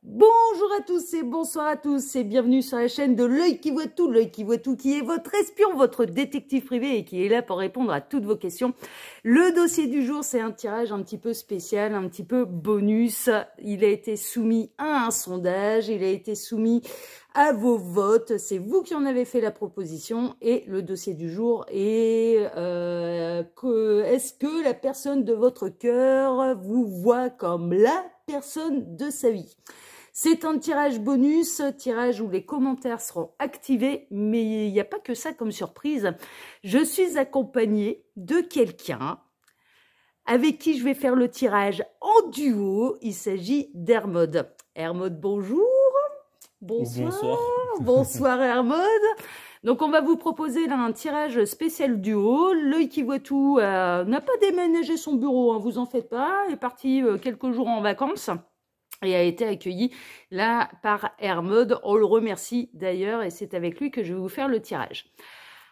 Bonjour à tous et bonsoir à tous et bienvenue sur la chaîne de l'œil qui voit tout, qui est votre espion, votre détective privé et qui est là pour répondre à toutes vos questions. Le dossier du jour, c'est un tirage un petit peu spécial, un petit peu bonus. Il a été soumis à un sondage, il a été soumis à vos votes. C'est vous qui en avez fait la proposition et le dossier du jour est est-ce que la personne de votre cœur vous voit comme la personne de sa vie? C'est un tirage bonus, tirage où les commentaires seront activés, mais il n'y a pas que ça comme surprise. Je suis accompagnée de quelqu'un avec qui je vais faire le tirage en duo. Il s'agit d'Hermod. Hermod, bonjour. Bonsoir. Bonsoir Hermod. Donc on va vous proposer là un tirage spécial duo. L'œil qui voit tout n'a pas déménagé son bureau, hein, vous en faites pas. Il est parti quelques jours en vacances. Et a été accueilli là par Hermod. On le remercie d'ailleurs et c'est avec lui que je vais vous faire le tirage.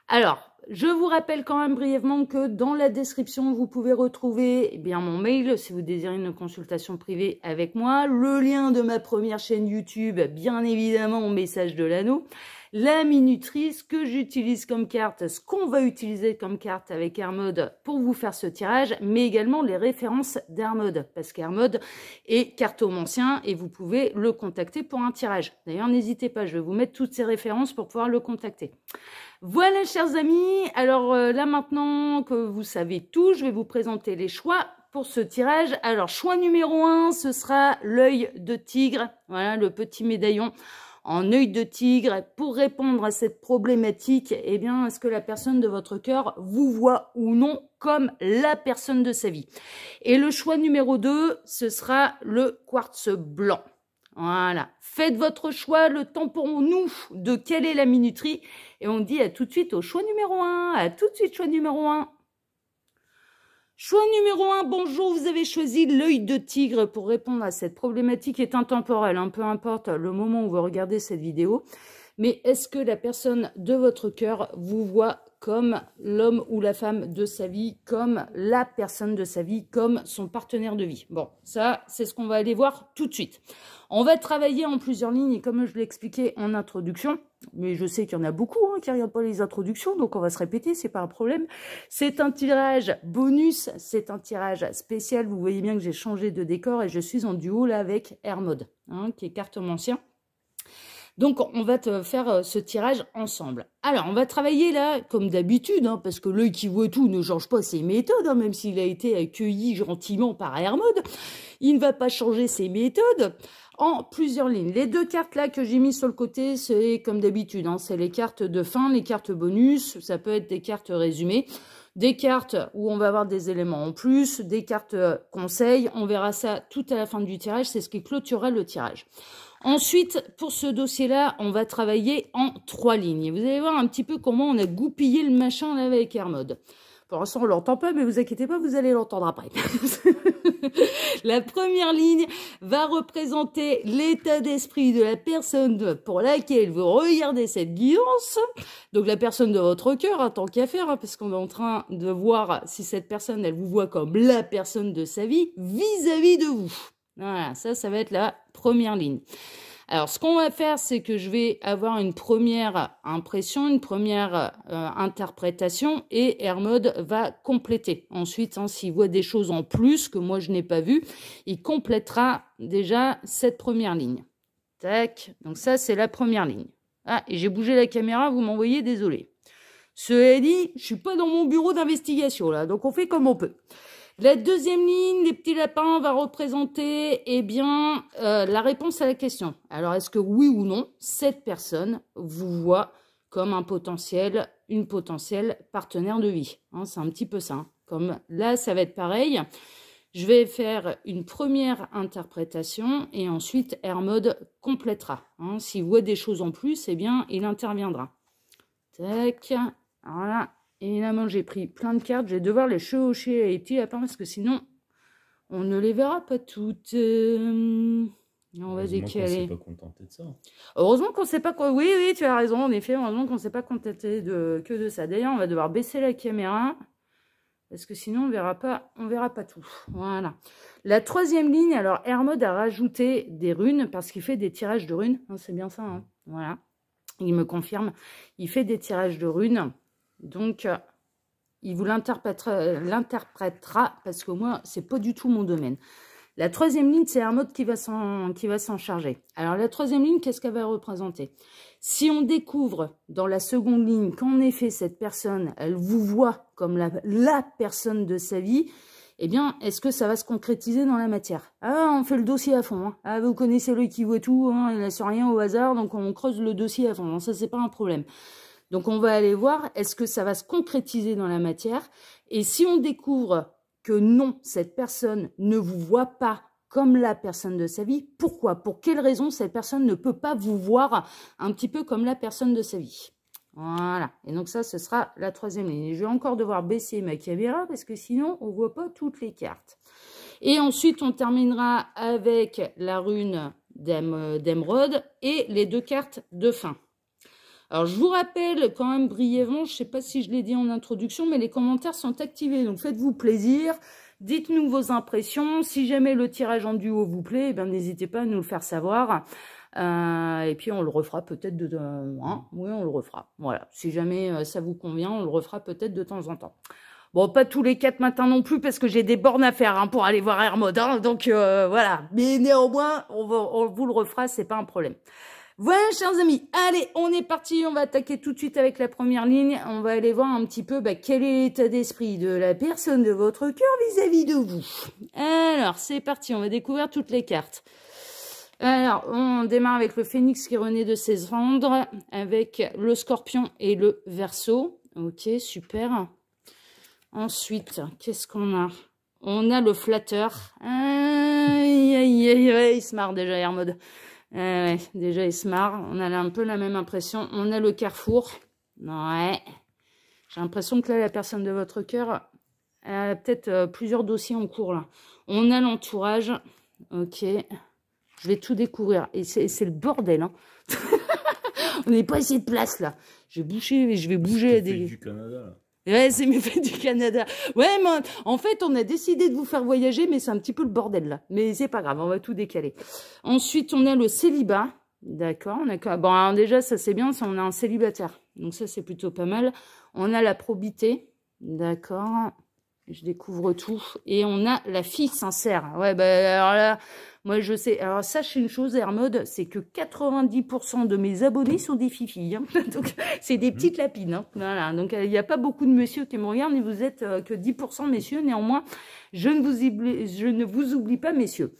Alors, je vous rappelle quand même brièvement que dans la description, vous pouvez retrouver mon mail si vous désirez une consultation privée avec moi, le lien de ma première chaîne YouTube, bien évidemment au message de l'anneau, la minuterie, ce que j'utilise comme carte, ce qu'on va utiliser comme carte avec Hermod pour vous faire ce tirage, mais également les références d'Hermod, parce qu'Hermod est cartomancien et vous pouvez le contacter pour un tirage. D'ailleurs, n'hésitez pas, je vais vous mettre toutes ces références pour pouvoir le contacter. Voilà, chers amis, alors là maintenant que vous savez tout, je vais vous présenter les choix pour ce tirage. Alors, choix numéro 1, ce sera l'œil de tigre, voilà, le petit médaillon en œil de tigre. Pour répondre à cette problématique, est-ce que la personne de votre cœur vous voit ou non comme la personne de sa vie? Et le choix numéro 2, ce sera le quartz blanc. Voilà, faites votre choix, le temps pour nous de quelle est la minuterie. Et on dit à tout de suite au choix numéro 1. À tout de suite, choix numéro 1. Choix numéro 1, bonjour, vous avez choisi l'œil de tigre pour répondre à cette problématique est intemporelle, peu importe le moment où vous regardez cette vidéo. Mais est-ce que la personne de votre cœur vous voit comme l'homme ou la femme de sa vie, comme la personne de sa vie, comme son partenaire de vie? Bon, ça, c'est ce qu'on va aller voir tout de suite. On va travailler en plusieurs lignes, et comme je l'ai expliqué en introduction, mais je sais qu'il y en a beaucoup qui ne regardent pas les introductions, donc on va se répéter, c'est pas un problème. C'est un tirage bonus, c'est un tirage spécial. Vous voyez bien que j'ai changé de décor et je suis en duo là avec Hermod, qui est cartomancien. Donc, on va te faire ce tirage ensemble. Alors, on va travailler là, comme d'habitude, parce que l'œil qui voit tout ne change pas ses méthodes, même s'il a été accueilli gentiment par Hermod. Il ne va pas changer ses méthodes en plusieurs lignes. Les deux cartes là que j'ai mis sur le côté, c'est comme d'habitude, c'est les cartes de fin, les cartes bonus. Ça peut être des cartes résumées, des cartes où on va avoir des éléments en plus, des cartes conseils. On verra ça tout à la fin du tirage. C'est ce qui clôturera le tirage. Ensuite, pour ce dossier-là, on va travailler en 3 lignes. Vous allez voir un petit peu comment on a goupillé le machin là avec Hermod. Pour l'instant, on ne l'entend pas, mais vous inquiétez pas, vous allez l'entendre après. La première ligne va représenter l'état d'esprit de la personne pour laquelle vous regardez cette guidance. Donc, la personne de votre cœur, tant qu'à faire, parce qu'on est en train de voir si cette personne, elle vous voit comme la personne de sa vie vis-à-vis de vous. Voilà, ça va être la première ligne. Alors, ce qu'on va faire, c'est que je vais avoir une première impression, une première interprétation et Hermod va compléter. Ensuite, s'il voit des choses en plus que moi, je n'ai pas vues, il complétera déjà cette première ligne. Tac, donc ça, c'est la première ligne. Ah, et j'ai bougé la caméra, vous m'envoyez, désolé. Cela dit, je suis pas dans mon bureau d'investigation, là, donc on fait comme on peut. La deuxième ligne, les petits lapins, va représenter la réponse à la question. Alors, est-ce que oui ou non, cette personne vous voit comme une potentielle partenaire de vie? C'est un petit peu ça. Comme là, ça va être pareil. Je vais faire une première interprétation et ensuite, Hermod complétera. S'il voit des choses en plus, il interviendra. Tac, voilà. Évidemment, j'ai pris plein de cartes. Je vais devoir les chevaucher à les petits lapins parce que sinon, on ne les verra pas toutes. On va décaler. Heureusement qu'on ne s'est pas contenté de ça. Heureusement qu'on ne s'est pas... Oui, tu as raison, en effet. Heureusement qu'on ne s'est pas contenté que de ça. D'ailleurs, on va devoir baisser la caméra parce que sinon on verra pas tout. Voilà. La troisième ligne, alors Hermod a rajouté des runes parce qu'il fait des tirages de runes. Hein, c'est bien ça, hein, voilà. Il me confirme. Il fait des tirages de runes. Donc, il vous l'interprétera parce que moi, c'est pas du tout mon domaine. La troisième ligne, c'est Hermod qui va s'en charger. Alors, la troisième ligne, qu'est-ce qu'elle va représenter? Si on découvre dans la seconde ligne qu'en effet, cette personne, elle vous voit comme la personne de sa vie, eh bien, est-ce que ça va se concrétiser dans la matière? Ah, on fait le dossier à fond. Hein. Ah, vous connaissez l'œil qui voit tout, hein, il ne laisse rien au hasard, donc on creuse le dossier à fond. Non, ça, c'est pas un problème. Donc, on va aller voir, est-ce que ça va se concrétiser dans la matière? Et si on découvre que non, cette personne ne vous voit pas comme la personne de sa vie, pourquoi? Pour quelle raison cette personne ne peut pas vous voir un petit peu comme la personne de sa vie? Voilà. Et donc ça, ce sera la troisième ligne. Je vais encore devoir baisser ma caméra parce que sinon, on ne voit pas toutes les cartes. Et ensuite, on terminera avec la rune d'émeraude et les 2 cartes de fin. Alors, je vous rappelle quand même brièvement, je ne sais pas si je l'ai dit en introduction, mais les commentaires sont activés. Donc, faites-vous plaisir. Dites-nous vos impressions. Si jamais le tirage en duo vous plaît, eh n'hésitez pas à nous le faire savoir. Et puis, on le refera peut-être oui, on le refera. Voilà. Si jamais ça vous convient, on le refera peut-être de temps en temps. Bon, pas tous les 4 matins non plus, parce que j'ai des bornes à faire hein, pour aller voir Hermod. Hein, donc, voilà. Mais néanmoins, on vous le refera, c'est pas un problème. Voilà, chers amis, allez, on est parti, on va attaquer tout de suite avec la première ligne. On va aller voir un petit peu quel est l'état d'esprit de la personne de votre cœur vis-à-vis de vous. Alors, c'est parti, on va découvrir toutes les cartes. Alors, on démarre avec le phénix qui renaît de ses cendres, avec le scorpion et le verseau. Ok, super. Ensuite, qu'est-ce qu'on a? On a le flatteur. Aïe, aïe, aïe, aïe, il se marre déjà, Hermod. Ouais, déjà il se marre, on a un peu la même impression. On a le carrefour, ouais, j'ai l'impression que là la personne de votre cœur a peut-être plusieurs dossiers en cours là. On a l'entourage, ok, je vais tout découvrir et c'est le bordel hein. On n'est pas assez de place là, je vais bouger du Canada là. Ouais, c'est mes fêtes du Canada. Ouais, mais en fait, on a décidé de vous faire voyager, mais c'est un petit peu le bordel, là. Mais c'est pas grave, on va tout décaler. Ensuite, on a le célibat. D'accord, bon, alors déjà, ça c'est bien, on a un célibataire. Donc ça, c'est plutôt pas mal. On a la probité. D'accord. Je découvre tout. Et on a la fille sincère. Ouais, alors là, moi, je sais. Alors, sachez une chose, Hermod, c'est que 90% de mes abonnés sont des fifilles. Hein. Donc, c'est des petites lapines. Hein. Voilà. Donc, il n'y a pas beaucoup de messieurs qui me regardent, mais vous êtes que 10% messieurs. Néanmoins, je ne vous oublie pas, messieurs.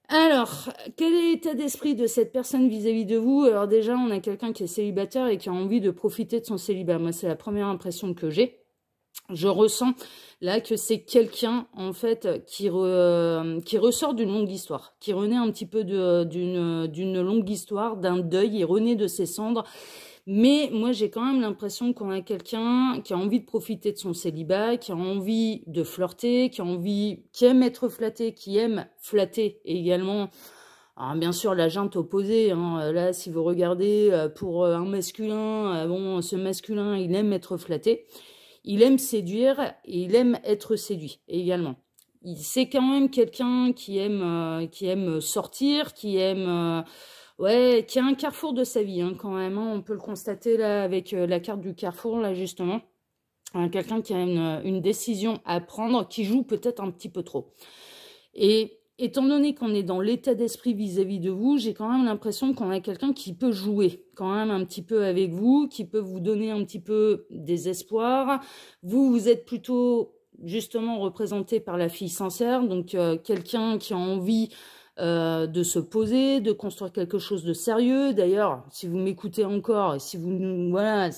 Alors, quel est l'état d'esprit de cette personne vis-à-vis de vous? Alors, déjà, on a quelqu'un qui est célibataire et qui a envie de profiter de son célibat. Moi, c'est la première impression que j'ai. Je ressens là que c'est quelqu'un en fait qui ressort d'une longue histoire, qui renaît un petit peu d'une longue histoire, d'un deuil, il renaît de ses cendres. Mais moi j'ai quand même l'impression qu'on a quelqu'un qui a envie de profiter de son célibat, qui a envie de flirter, qui aime être flatté, qui aime flatter également. Alors, bien sûr, la junte opposée, hein, là, si vous regardez pour un masculin, bon, ce masculin, il aime être flatté. Il aime séduire et il aime être séduit également. C'est quand même quelqu'un qui aime sortir, qui aime... qui a un carrefour de sa vie hein, quand même. Hein, on peut le constater là avec la carte du carrefour, là justement. Quelqu'un qui a une décision à prendre, qui joue peut-être un petit peu trop. Et étant donné qu'on est dans l'état d'esprit vis-à-vis de vous, j'ai quand même l'impression qu'on a quelqu'un qui peut jouer quand même un petit peu avec vous, qui peut vous donner un petit peu des espoirs. Vous êtes plutôt justement représenté par la fille sincère, donc quelqu'un qui a envie de se poser, de construire quelque chose de sérieux. D'ailleurs, si vous m'écoutez encore, si vous voilà,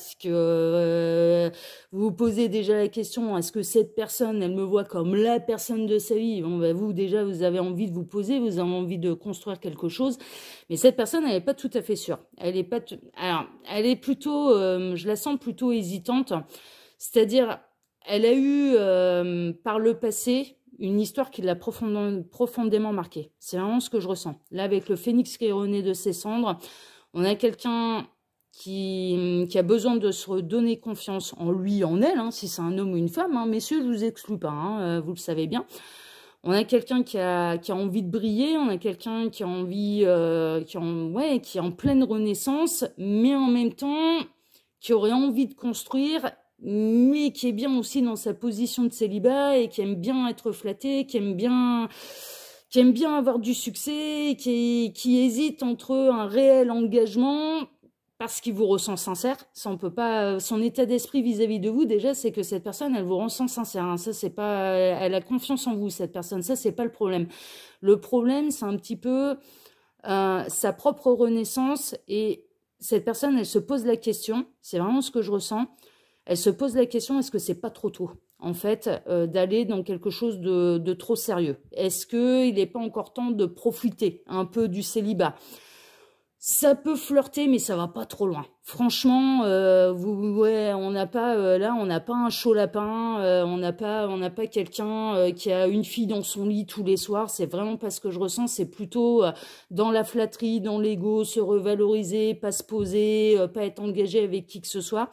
vous vous posez déjà la question, est-ce que cette personne, elle me voit comme la personne de sa vie? Bon, vous déjà, vous avez envie de vous poser, vous avez envie de construire quelque chose, mais cette personne, elle n'est pas tout à fait sûre. Elle est pas, alors, elle est plutôt, je la sens plutôt hésitante. C'est-à-dire, elle a eu par le passé une histoire qui l'a profondément marquée. C'est vraiment ce que je ressens. Là, avec le phénix qui est rené de ses cendres, on a quelqu'un qui a besoin de se redonner confiance en lui, en elle, hein, si c'est un homme ou une femme. Hein. Messieurs, je vous exclue pas, hein, vous le savez bien. On a quelqu'un qui a envie de briller, on a quelqu'un qui a envie, qui est en pleine renaissance, mais en même temps, qui aurait envie de construire, mais qui est bien aussi dans sa position de célibat et qui aime bien être flatté, qui aime bien avoir du succès, qui hésite entre un réel engagement parce qu'il vous ressent sincère. Ça, on peut pas. Son état d'esprit vis-à-vis de vous, déjà, c'est que cette personne, elle vous ressent sincère. Hein. Ça, c'est pas. Elle a confiance en vous, cette personne. Ça, c'est pas le problème. Le problème, c'est un petit peu sa propre renaissance. Et cette personne, elle se pose la question. C'est vraiment ce que je ressens. Elle se pose la question, est-ce que c'est pas trop tôt, en fait, d'aller dans quelque chose de trop sérieux? Est-ce qu'il n'est pas encore temps de profiter un peu du célibat? Ça peut flirter, mais ça va pas trop loin. Franchement, on n'a pas là, on n'a pas un chaud lapin, on n'a pas quelqu'un qui a une fille dans son lit tous les soirs. C'est vraiment pas ce que je ressens. C'est plutôt dans la flatterie, dans l'ego, se revaloriser, pas se poser, pas être engagé avec qui que ce soit.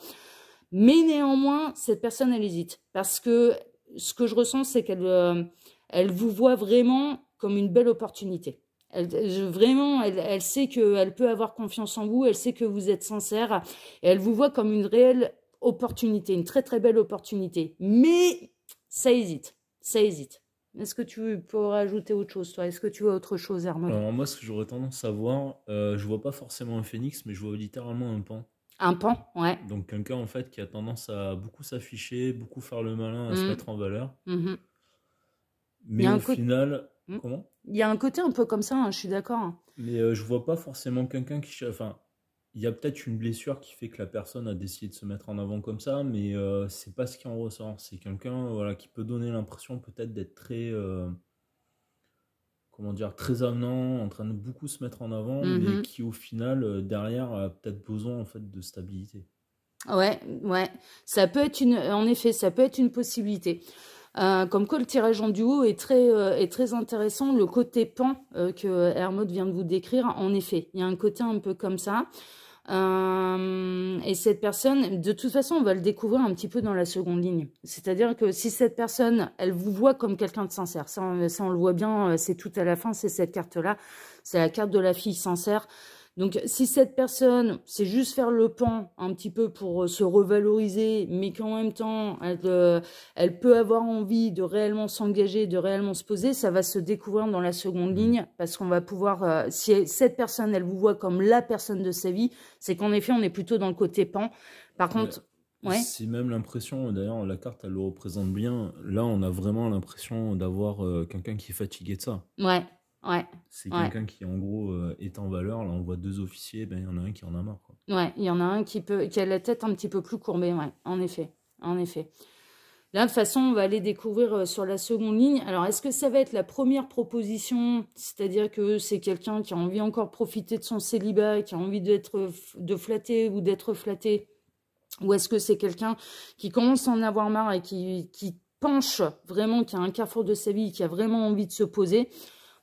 Mais néanmoins, cette personne, elle hésite. Parce que ce que je ressens, c'est qu'elle elle vous voit vraiment comme une belle opportunité. Elle sait qu'elle peut avoir confiance en vous, elle sait que vous êtes sincère, et elle vous voit comme une réelle opportunité, une très très belle opportunité. Mais ça hésite, ça hésite. Est-ce que tu peux rajouter autre chose, toi? Est-ce que tu vois autre chose, Hermod? Alors moi, ce que j'aurais tendance à voir, je vois pas forcément un phénix, mais je vois littéralement un pan. Un pan, ouais. Donc quelqu'un en fait qui a tendance à beaucoup s'afficher, beaucoup faire le malin, à se mettre en valeur. Mais au final, comment? Il y a un côté un peu comme ça, hein, je suis d'accord. Hein. Mais je vois pas forcément quelqu'un qui... Enfin, il y a peut-être une blessure qui fait que la personne a décidé de se mettre en avant comme ça, mais c'est pas ce qui en ressort. C'est quelqu'un voilà, qui peut donner l'impression peut-être d'être très... comment dire, très avenant, en train de beaucoup se mettre en avant, mais qui au final, derrière, a peut-être besoin en fait de stabilité. Ouais, ouais. Ça peut être en effet, ça peut être une possibilité. Comme quoi le tirage en duo est très intéressant. Le côté pan que Hermod vient de vous décrire, en effet, il y a un côté un peu comme ça. Et cette personne, de toute façon, on va le découvrir un petit peu dans la seconde ligne. C'est-à-dire que si cette personne, elle vous voit comme quelqu'un de sincère, ça on le voit bien, c'est tout à la fin, c'est cette carte-là, c'est la carte de la fille sincère. Donc, si cette personne, c'est juste faire le pan un petit peu pour se revaloriser, mais qu'en même temps, elle peut avoir envie de réellement s'engager, de réellement se poser, ça va se découvrir dans la seconde ligne, parce qu'on va pouvoir, si cette personne, elle vous voit comme la personne de sa vie, c'est qu'en effet, on est plutôt dans le côté pan. Par contre, ouais. C'est même l'impression, d'ailleurs, la carte, elle le représente bien. Là, on a vraiment l'impression d'avoir quelqu'un qui est fatigué de ça. Ouais. Ouais. C'est quelqu'un qui, en gros, est en valeur. Là, on voit deux officiers, ben, il y en a un qui en a marre. Quoi. Ouais, il y en a un qui a la tête un petit peu plus courbée, ouais, en effet. En effet. Là, de toute façon, on va aller découvrir sur la seconde ligne. Alors, est-ce que ça va être la première proposition? C'est-à-dire que c'est quelqu'un qui a envie encore de profiter de son célibat, qui a envie de flatter ou d'être flatté? Ou est-ce que c'est quelqu'un qui commence à en avoir marre et qui penche vraiment, qui a un carrefour de sa vie, qui a vraiment envie de se poser?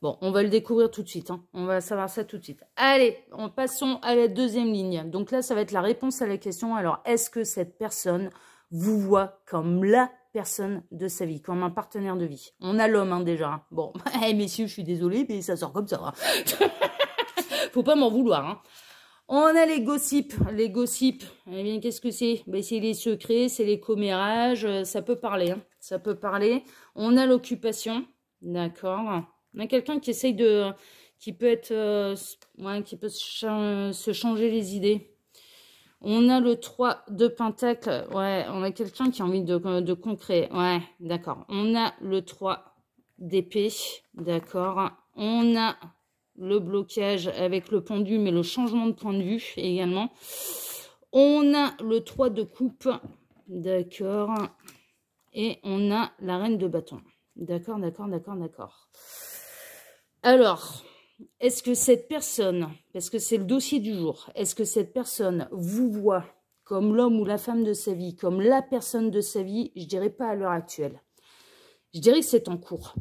Bon, on va le découvrir tout de suite. Hein. On va savoir ça tout de suite. Allez, passons à la deuxième ligne. Donc là, ça va être la réponse à la question. Alors, est-ce que cette personne vous voit comme la personne de sa vie, comme un partenaire de vie? On a l'homme, hein, déjà. Bon, messieurs, je suis désolée, mais ça sort comme ça. Hein. Faut pas m'en vouloir. Hein. On a les gossips. Les gossips, eh bien, qu'est-ce que c'est? Ben, c'est les secrets, c'est les commérages. Ça peut parler. Hein. Ça peut parler. On a l'occupation. D'accord. On a quelqu'un qui essaye qui peut être, qui peut se changer les idées. On a le 3 de Pentacle, ouais, on a quelqu'un qui a envie de concret, ouais, d'accord. On a le 3 d'épée, d'accord. On a le blocage avec le pendu, mais le changement de point de vue également. On a le 3 de coupe, d'accord. Et on a la reine de bâton, d'accord, d'accord, d'accord, d'accord. Alors, est-ce que cette personne, parce que c'est le dossier du jour, est-ce que cette personne vous voit comme l'homme ou la femme de sa vie, comme la personne de sa vie? Je dirais pas à l'heure actuelle. Je dirais que c'est en cours.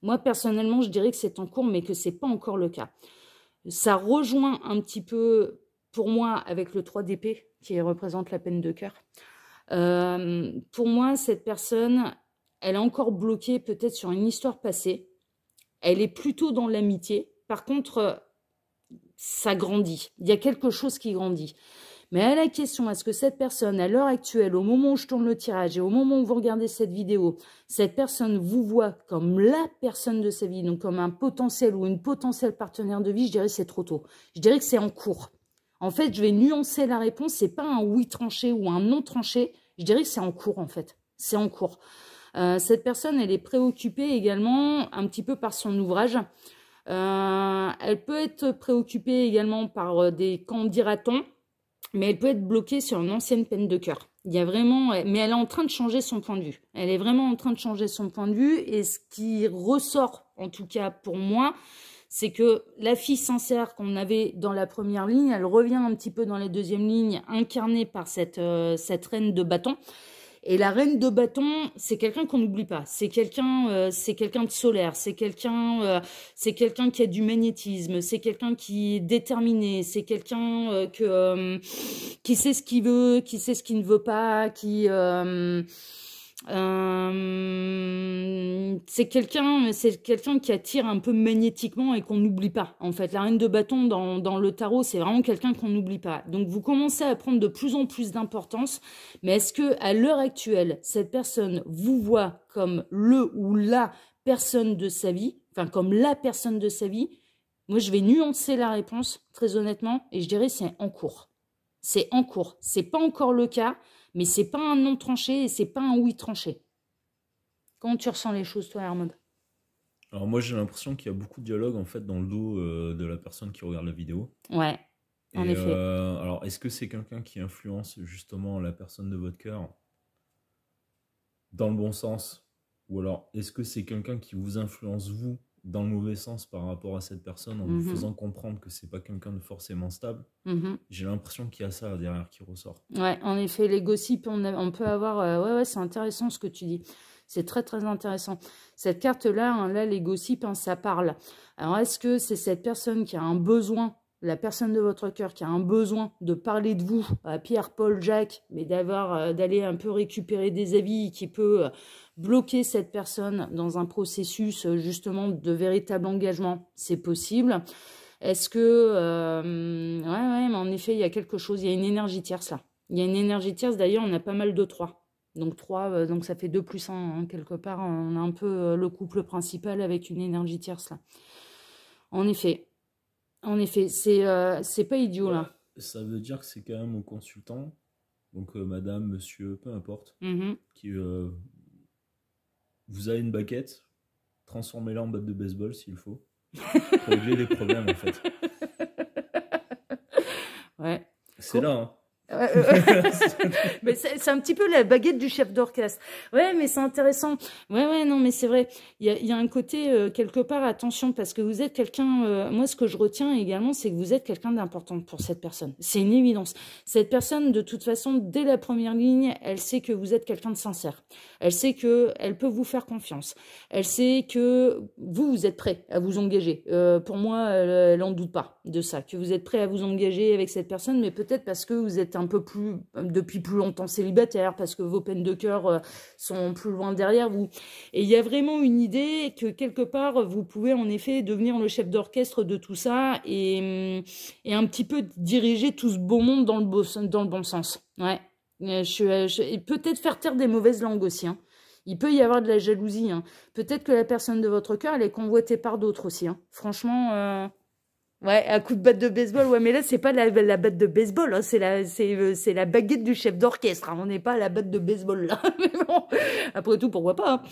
Moi, personnellement, je dirais que c'est en cours, mais que c'est pas encore le cas. Ça rejoint un petit peu pour moi, avec le 3 d'épée, qui représente la peine de cœur, pour moi, cette personne, elle est encore bloquée peut-être sur une histoire passée. Elle est plutôt dans l'amitié. Par contre, ça grandit. Il y a quelque chose qui grandit. Mais à la question, est-ce que cette personne, à l'heure actuelle, au moment où je tourne le tirage et au moment où vous regardez cette vidéo, cette personne vous voit comme la personne de sa vie, donc comme un potentiel ou une potentielle partenaire de vie, je dirais que c'est trop tôt. Je dirais que c'est en cours. En fait, je vais nuancer la réponse. C'est pas un oui tranché ou un non tranché. Je dirais que c'est en cours, en fait. C'est en cours. Cette personne, elle est préoccupée également un petit peu par son ouvrage. Elle peut être préoccupée également par des quand dira-t-on, mais elle peut être bloquée sur une ancienne peine de cœur. Il y a vraiment, mais elle est en train de changer son point de vue. Elle est vraiment en train de changer son point de vue. Et ce qui ressort, en tout cas pour moi, c'est que la fille sincère qu'on avait dans la première ligne, elle revient un petit peu dans la deuxième ligne, incarnée par cette reine de bâton. Et la reine de bâton, c'est quelqu'un qu'on n'oublie pas. C'est quelqu'un de solaire. C'est quelqu'un qui a du magnétisme. C'est quelqu'un qui est déterminé. C'est quelqu'un qui sait ce qu'il veut, qui sait ce qu'il ne veut pas, c'est quelqu'un qui attire un peu magnétiquement et qu'on n'oublie pas. En fait, la reine de bâton dans le tarot, c'est vraiment quelqu'un qu'on n'oublie pas. Donc, vous commencez à prendre de plus en plus d'importance. Mais est-ce que, à l'heure actuelle, cette personne vous voit comme le ou la personne de sa vie, enfin comme la personne de sa vie? Moi, je vais nuancer la réponse, très honnêtement, et je dirais c'est en cours. C'est en cours. C'est pas encore le cas. Mais c'est pas un non tranché et c'est pas un oui tranché. Comment tu ressens les choses, toi, Hermod? Alors moi j'ai l'impression qu'il y a beaucoup de dialogue en fait dans le dos de la personne qui regarde la vidéo. Ouais, en Et effet. alors est-ce que c'est quelqu'un qui influence justement la personne de votre cœur dans le bon sens? Ou alors est-ce que c'est quelqu'un qui vous influence vous dans le mauvais sens par rapport à cette personne en vous faisant comprendre que c'est pas quelqu'un de forcément stable? J'ai l'impression qu'il y a ça derrière qui ressort. Ouais, en effet, les gossips, on peut avoir... ouais, c'est intéressant ce que tu dis. C'est très, très intéressant. Cette carte-là, hein, là, les gossips, hein, ça parle. Alors, est-ce que c'est cette personne qui a un besoin, la personne de votre cœur, qui a un besoin de parler de vous à Pierre, Paul, Jacques, mais d'aller un peu récupérer des avis qui peut bloquer cette personne dans un processus, justement, de véritable engagement? C'est possible. Est-ce que... ouais, mais en effet, il y a quelque chose, il y a une énergie tierce là. Il y a une énergie tierce, d'ailleurs, on a pas mal de 3. Donc 3, donc ça fait 2 plus 1, hein, quelque part, on a un peu le couple principal avec une énergie tierce là. En effet, c'est pas idiot Ouais, là. ça veut dire que c'est quand même au consultant, donc madame, monsieur, peu importe, Mhm. qui vous avez une baguette, transformez-la en batte de baseball s'il faut, pour régler les problèmes en fait. Ouais. C'est là, hein. Mais c'est un petit peu la baguette du chef d'orchestre. Ouais, mais c'est intéressant. Ouais, non, mais c'est vrai. Il y a un côté, quelque part, attention, parce que vous êtes quelqu'un... moi, ce que je retiens également, c'est que vous êtes quelqu'un d'important pour cette personne. C'est une évidence. Cette personne, de toute façon, dès la première ligne, elle sait que vous êtes quelqu'un de sincère. Elle sait qu'elle peut vous faire confiance. Elle sait que vous êtes prêt à vous engager. Pour moi, elle n'en doute pas de ça, que vous êtes prêt à vous engager avec cette personne, mais peut-être parce que vous êtes un peu plus, depuis plus longtemps célibataire, parce que vos peines de cœur sont plus loin derrière vous. Et il y a vraiment une idée que quelque part, vous pouvez en effet devenir le chef d'orchestre de tout ça et un petit peu diriger tout ce beau monde dans le bon sens. Ouais. Et peut-être faire taire des mauvaises langues aussi, hein. Il peut y avoir de la jalousie, hein. Peut-être que la personne de votre cœur, elle est convoitée par d'autres aussi, hein. Franchement... Ouais, un coup de batte de baseball, ouais, mais là, c'est pas la batte de baseball, hein, c'est la baguette du chef d'orchestre, hein, on n'est pas à la batte de baseball, là. Mais bon, après tout, pourquoi pas, hein.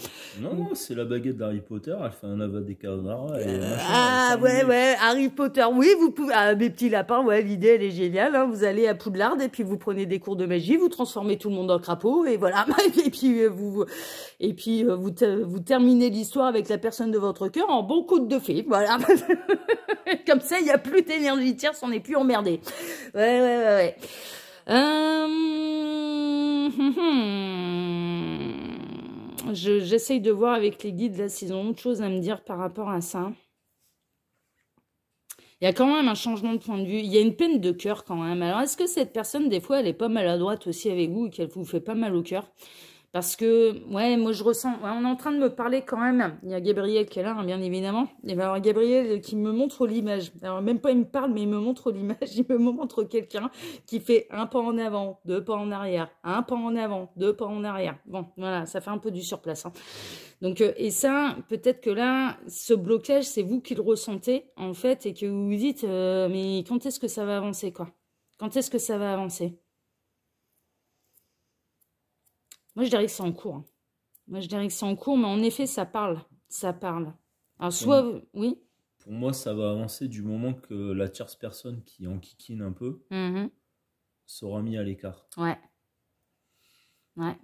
Non, c'est la baguette d'Harry Potter, elle fait un avada-kedavra et machin. Ah, ouais, Harry Potter, oui, vous pouvez, ah, mes petits lapins, ouais, l'idée, elle est géniale, hein, vous allez à Poudlard, et puis vous prenez des cours de magie, vous transformez tout le monde en crapaud, et voilà, et puis, vous terminez l'histoire avec la personne de votre cœur en bon coup de fée, voilà. Comme ça, il n'y a plus d'énergie tierce, on n'est plus emmerdé. Ouais. J'essaye de voir avec les guides, là, s'ils ont autre chose à me dire par rapport à ça. Il y a quand même un changement de point de vue. Il y a une peine de cœur quand même. Alors, est-ce que cette personne, des fois, elle est pas maladroite aussi avec vous et qu'elle vous fait pas mal au cœur? Parce que, ouais, moi je ressens, ouais, on est en train de me parler quand même. Il y a Gabriel qui est là, hein, bien évidemment. Et bien alors Gabriel qui me montre l'image. Alors même pas il me parle, mais il me montre l'image. Il me montre quelqu'un qui fait un pas en avant, deux pas en arrière, un pas en avant, deux pas en arrière. Bon, voilà, ça fait un peu du surplace. Hein. Donc, et ça, peut-être que là, ce blocage, c'est vous qui le ressentez, en fait, et que vous vous dites, mais quand est-ce que ça va avancer, quoi? Quand est-ce que ça va avancer? Moi, je dirais que c'est en cours. Hein. Moi, je dirais que c'est en cours, mais en effet, ça parle. Ça parle. Alors, soit... Oui. Pour moi, ça va avancer du moment que la tierce personne qui enquiquine un peu sera mise à l'écart. Ouais. Ouais.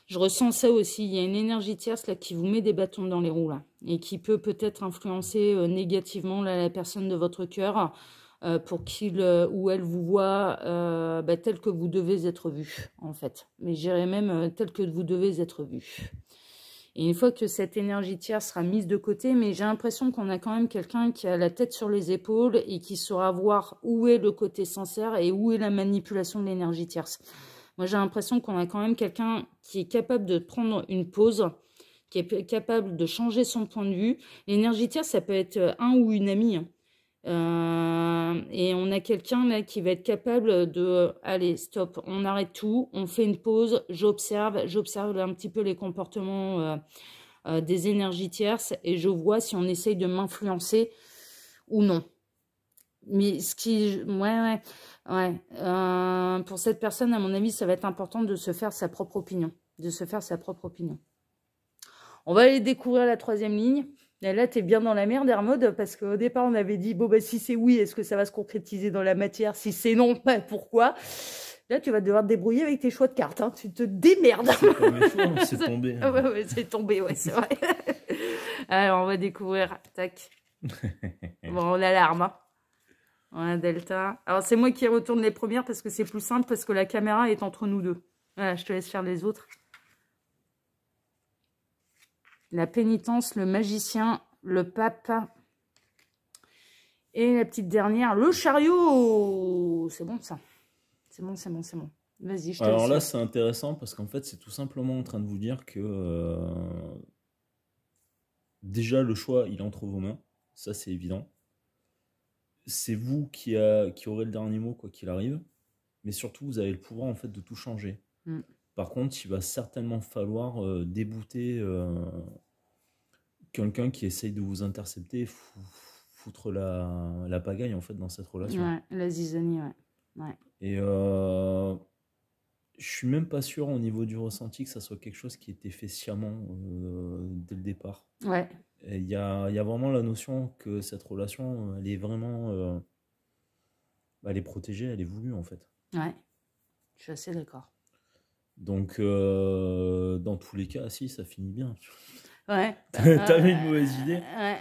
Je ressens ça aussi. Il y a une énergie tierce là qui vous met des bâtons dans les roues là et qui peut peut-être influencer négativement là, la personne de votre cœur pour qu'il ou elle vous voit tel que vous devez être vu en fait. Mais je dirais même tel que vous devez être vu. Et une fois que cette énergie tierce sera mise de côté, mais j'ai l'impression qu'on a quand même quelqu'un qui a la tête sur les épaules et qui saura voir où est le côté sincère et où est la manipulation de l'énergie tierce. Moi, j'ai l'impression qu'on a quand même quelqu'un qui est capable de prendre une pause, qui est capable de changer son point de vue. L'énergie tierce, ça peut être un ou une amie. Et on a quelqu'un là qui va être capable de allez stop, on arrête tout, on fait une pause, j'observe un petit peu les comportements des énergies tierces et je vois si on essaye de m'influencer ou non. Mais ce qui pour cette personne, à mon avis, ça va être important de se faire sa propre opinion, On va aller découvrir la troisième ligne. Et là, tu es bien dans la merde, Hermode, parce qu'au départ, on avait dit, bon, bah, si c'est oui, est-ce que ça va se concrétiser dans la matière? Si c'est non, bah, pourquoi? Là, tu vas devoir te débrouiller avec tes choix de cartes. Hein. Tu te démerdes. C'est pas mes choix, c'est tombé. Ouais, c'est tombé, ouais, c'est vrai. Alors, on va découvrir. Tac. Bon, on a l'arme. Hein. Voilà, Delta. Alors, c'est moi qui retourne les premières parce que c'est plus simple, parce que la caméra est entre nous deux. Voilà, je te laisse faire les autres. La pénitence, le magicien, le pape. Et la petite dernière, le chariot. C'est bon, ça. C'est bon. Vas-y, je te laisse. Alors là, c'est intéressant parce qu'en fait, c'est tout simplement en train de vous dire que déjà, le choix, il est entre vos mains. Ça, c'est évident. C'est vous qui aurez le dernier mot, quoi qu'il arrive. Mais surtout, vous avez le pouvoir, en fait, de tout changer. Par contre, il va certainement falloir débouter quelqu'un qui essaye de vous intercepter, foutre la pagaille, en fait, dans cette relation. Ouais, la zizanie, ouais. Et je suis même pas sûr, au niveau du ressenti, que ça soit quelque chose qui était fait sciemment dès le départ. Ouais. Il y a vraiment la notion que cette relation, elle est vraiment... elle est protégée, elle est voulue, en fait. Ouais, je suis assez d'accord. Donc, dans tous les cas, si, ça finit bien. Ouais. T'avais une mauvaise idée. Ouais.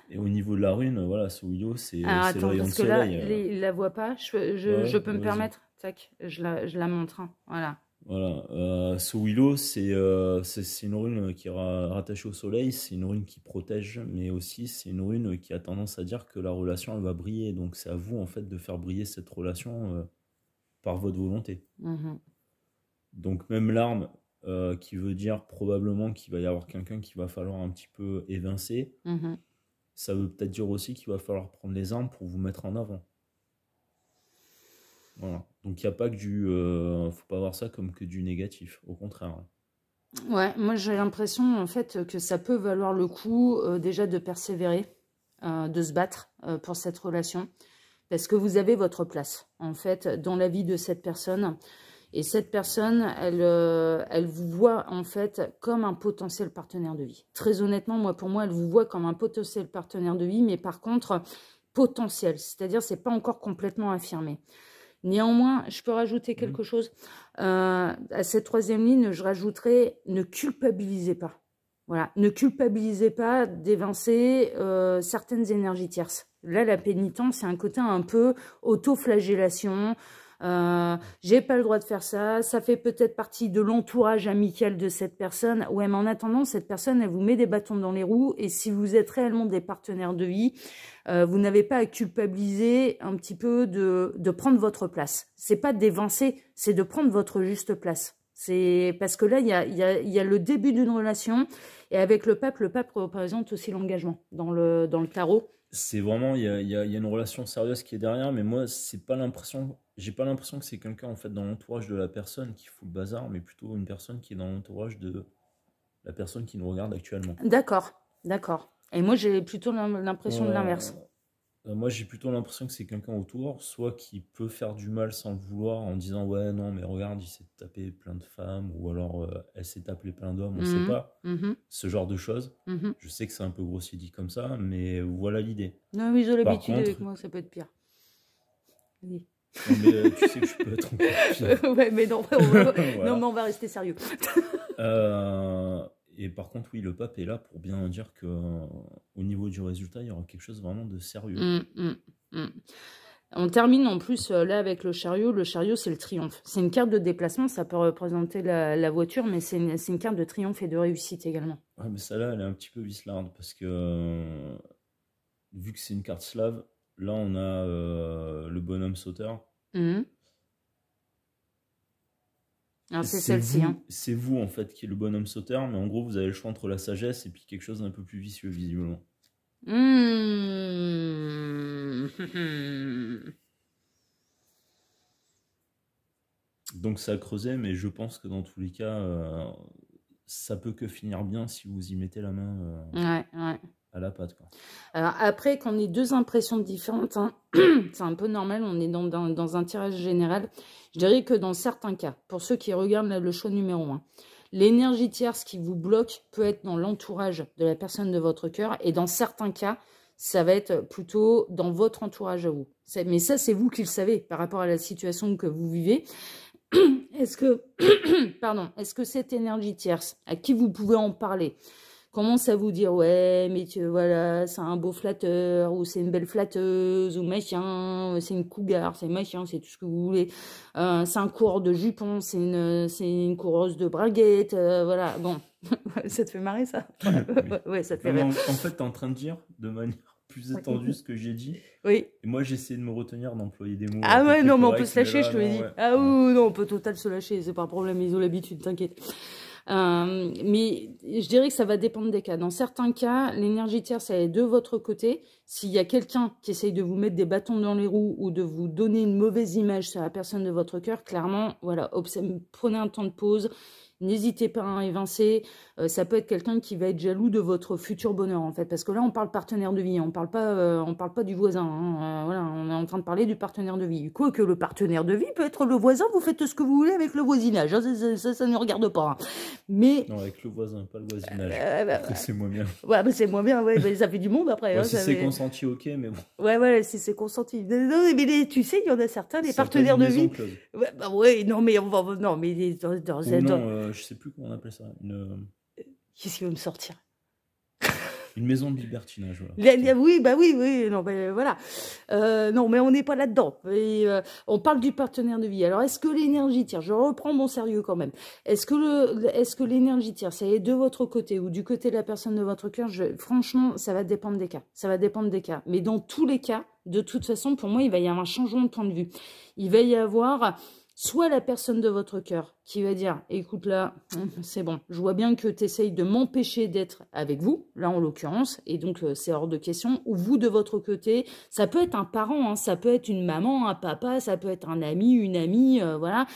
Et au niveau de la rune, voilà, Souillo, c'est le rayon de parce que là, soleil. il la voit pas. Je peux me permettre. Tac, je la montre. Hein. Voilà. Voilà. Souillo, c'est une rune qui est rattachée au soleil. C'est une rune qui protège, mais aussi c'est une rune qui a tendance à dire que la relation, elle va briller. Donc, c'est à vous, en fait, de faire briller cette relation par votre volonté. Donc, même l'arme, qui veut dire probablement qu'il va y avoir quelqu'un qu'il va falloir un petit peu évincer. Ça veut peut-être dire aussi qu'il va falloir prendre les armes pour vous mettre en avant. Voilà. Donc il n'y a pas que faut pas voir ça comme que du négatif, au contraire. Ouais, moi j'ai l'impression en fait que ça peut valoir le coup déjà de persévérer, de se battre pour cette relation, parce que vous avez votre place en fait dans la vie de cette personne. Et cette personne, elle vous voit en fait comme un potentiel partenaire de vie. Très honnêtement, pour moi, elle vous voit comme un potentiel partenaire de vie, mais par contre, potentiel. C'est-à-dire, c'est pas encore complètement affirmé. Néanmoins, je peux rajouter quelque chose. À cette troisième ligne, je rajouterai, ne culpabilisez pas. Voilà, ne culpabilisez pas d'évincer certaines énergies tierces. Là, la pénitence, c'est un côté un peu auto-flagellation. J'ai pas le droit de faire ça. Ça fait peut-être partie de l'entourage amical de cette personne. Ouais, mais en attendant, cette personne, elle vous met des bâtons dans les roues. Et si vous êtes réellement des partenaires de vie, vous n'avez pas à culpabiliser un petit peu de prendre votre place. C'est pas d'évincer, c'est de prendre votre juste place. C'est parce que là, il y a le début d'une relation. Et avec le pape représente aussi l'engagement dans le tarot. C'est vraiment, il y a une relation sérieuse qui est derrière, mais moi, j'ai pas l'impression que c'est quelqu'un en fait dans l'entourage de la personne qui fout le bazar, mais plutôt une personne qui est dans l'entourage de la personne qui nous regarde actuellement. D'accord, d'accord. Et moi, j'ai plutôt l'impression de l'inverse. Moi, j'ai plutôt l'impression que c'est quelqu'un autour, soit qui peut faire du mal sans le vouloir en disant ouais, non, mais regarde, il s'est tapé plein de femmes, ou alors elle s'est tapé plein d'hommes, on sait pas. Ce genre de choses. Je sais que c'est un peu grossier dit comme ça, mais voilà l'idée. Non, mais j'ai Par l'habitude contre, avec moi, ça peut être pire. Oui. non, mais tu sais que je peux être encore pire. Ouais, mais non, Voilà. non, mais on va rester sérieux. Et par contre, oui, le pape est là pour bien dire que au niveau du résultat, il y aura quelque chose vraiment de sérieux. On termine en plus là avec le chariot. Le chariot, c'est le triomphe. C'est une carte de déplacement, ça peut représenter la voiture, mais c'est une carte de triomphe et de réussite également. Ouais, mais celle-là, elle est un petit peu vislarde parce que vu que c'est une carte slave, là on a le bonhomme sauteur. Alors c'est celle-ci. C'est vous en fait qui est le bonhomme sauteur, mais en gros vous avez le choix entre la sagesse et puis quelque chose d'un peu plus vicieux visiblement. Donc ça a creusé, mais je pense que dans tous les cas, ça peut que finir bien si vous y mettez la main à la pâte, quoi. Alors après, qu'on ait deux impressions différentes, hein, c'est un peu normal, on est dans un tirage général. Je dirais que dans certains cas, pour ceux qui regardent là, le choix numéro 1, l'énergie tierce qui vous bloque peut être dans l'entourage de la personne de votre cœur, et dans certains cas, ça va être plutôt dans votre entourage à vous. Mais ça, c'est vous qui le savez par rapport à la situation que vous vivez. Est-ce que, est-ce que cette énergie tierce, à qui vous pouvez en parler, commence à vous dire, ouais, mais voilà, c'est un beau flatteur, ou c'est une belle flatteuse, ou machin, c'est une cougar, c'est machin, c'est tout ce que vous voulez. C'est un coureur de jupon, c'est une coureuse de braguette, voilà, bon. Ça te fait marrer, ça? Ouais, ça te fait rire. En fait, t'es en train de dire, de manière plus étendue, ce que j'ai dit. Oui. Et moi, j'ai essayé de me retenir d'employer des mots. Ah ouais, non, mais on peut se lâcher, là, je te l'ai dit. ouais. Ah oui, non, on peut total se lâcher, c'est pas un problème, ils ont l'habitude, t'inquiète. Mais je dirais que ça va dépendre des cas. Dans certains cas, l'énergie tierce, elle est de votre côté. S'il y a quelqu'un qui essaye de vous mettre des bâtons dans les roues ou de vous donner une mauvaise image sur la personne de votre cœur, clairement, voilà, prenez un temps de pause. N'hésitez pas à évincer. Ça peut être quelqu'un qui va être jaloux de votre futur bonheur, en fait. Parce que là, on parle partenaire de vie. On parle pas du voisin. Hein. Voilà, on est en train de parler du partenaire de vie. Quoi que le partenaire de vie peut être le voisin. Vous faites ce que vous voulez avec le voisinage. Hein. Ça ne regarde pas. Hein. Mais... Non, avec le voisin, pas le voisinage. C'est moins bien. Ouais, mais c'est moins bien. Ouais, mais ça fait du monde après. Ouais, hein, si c'est consenti, ok, mais bon. Ouais, si c'est consenti. Non, mais tu sais, il y en a certains, les partenaires de vie. Ouais, bah ouais, non, mais on va. Non, mais je sais plus comment on appelle ça. Qu'est-ce qui va me sortir? Une maison de libertinage. Voilà. Oui, bah oui, non, mais voilà. Non, mais on n'est pas là-dedans. On parle du partenaire de vie. Alors, est-ce que l'énergie tierce, je reprends mon sérieux quand même, est-ce que l'énergie tierce, ça est de votre côté ou du côté de la personne de votre cœur? Franchement, ça va dépendre des cas. Ça va dépendre des cas. Mais dans tous les cas, de toute façon, pour moi, il va y avoir un changement de point de vue. Il va y avoir... soit la personne de votre cœur qui va dire, écoute là, c'est bon, je vois bien que tu essayes de m'empêcher d'être avec vous, là en l'occurrence, et donc c'est hors de question, ou vous de votre côté, ça peut être un parent, hein, ça peut être une maman, un papa, ça peut être un ami, une amie, voilà,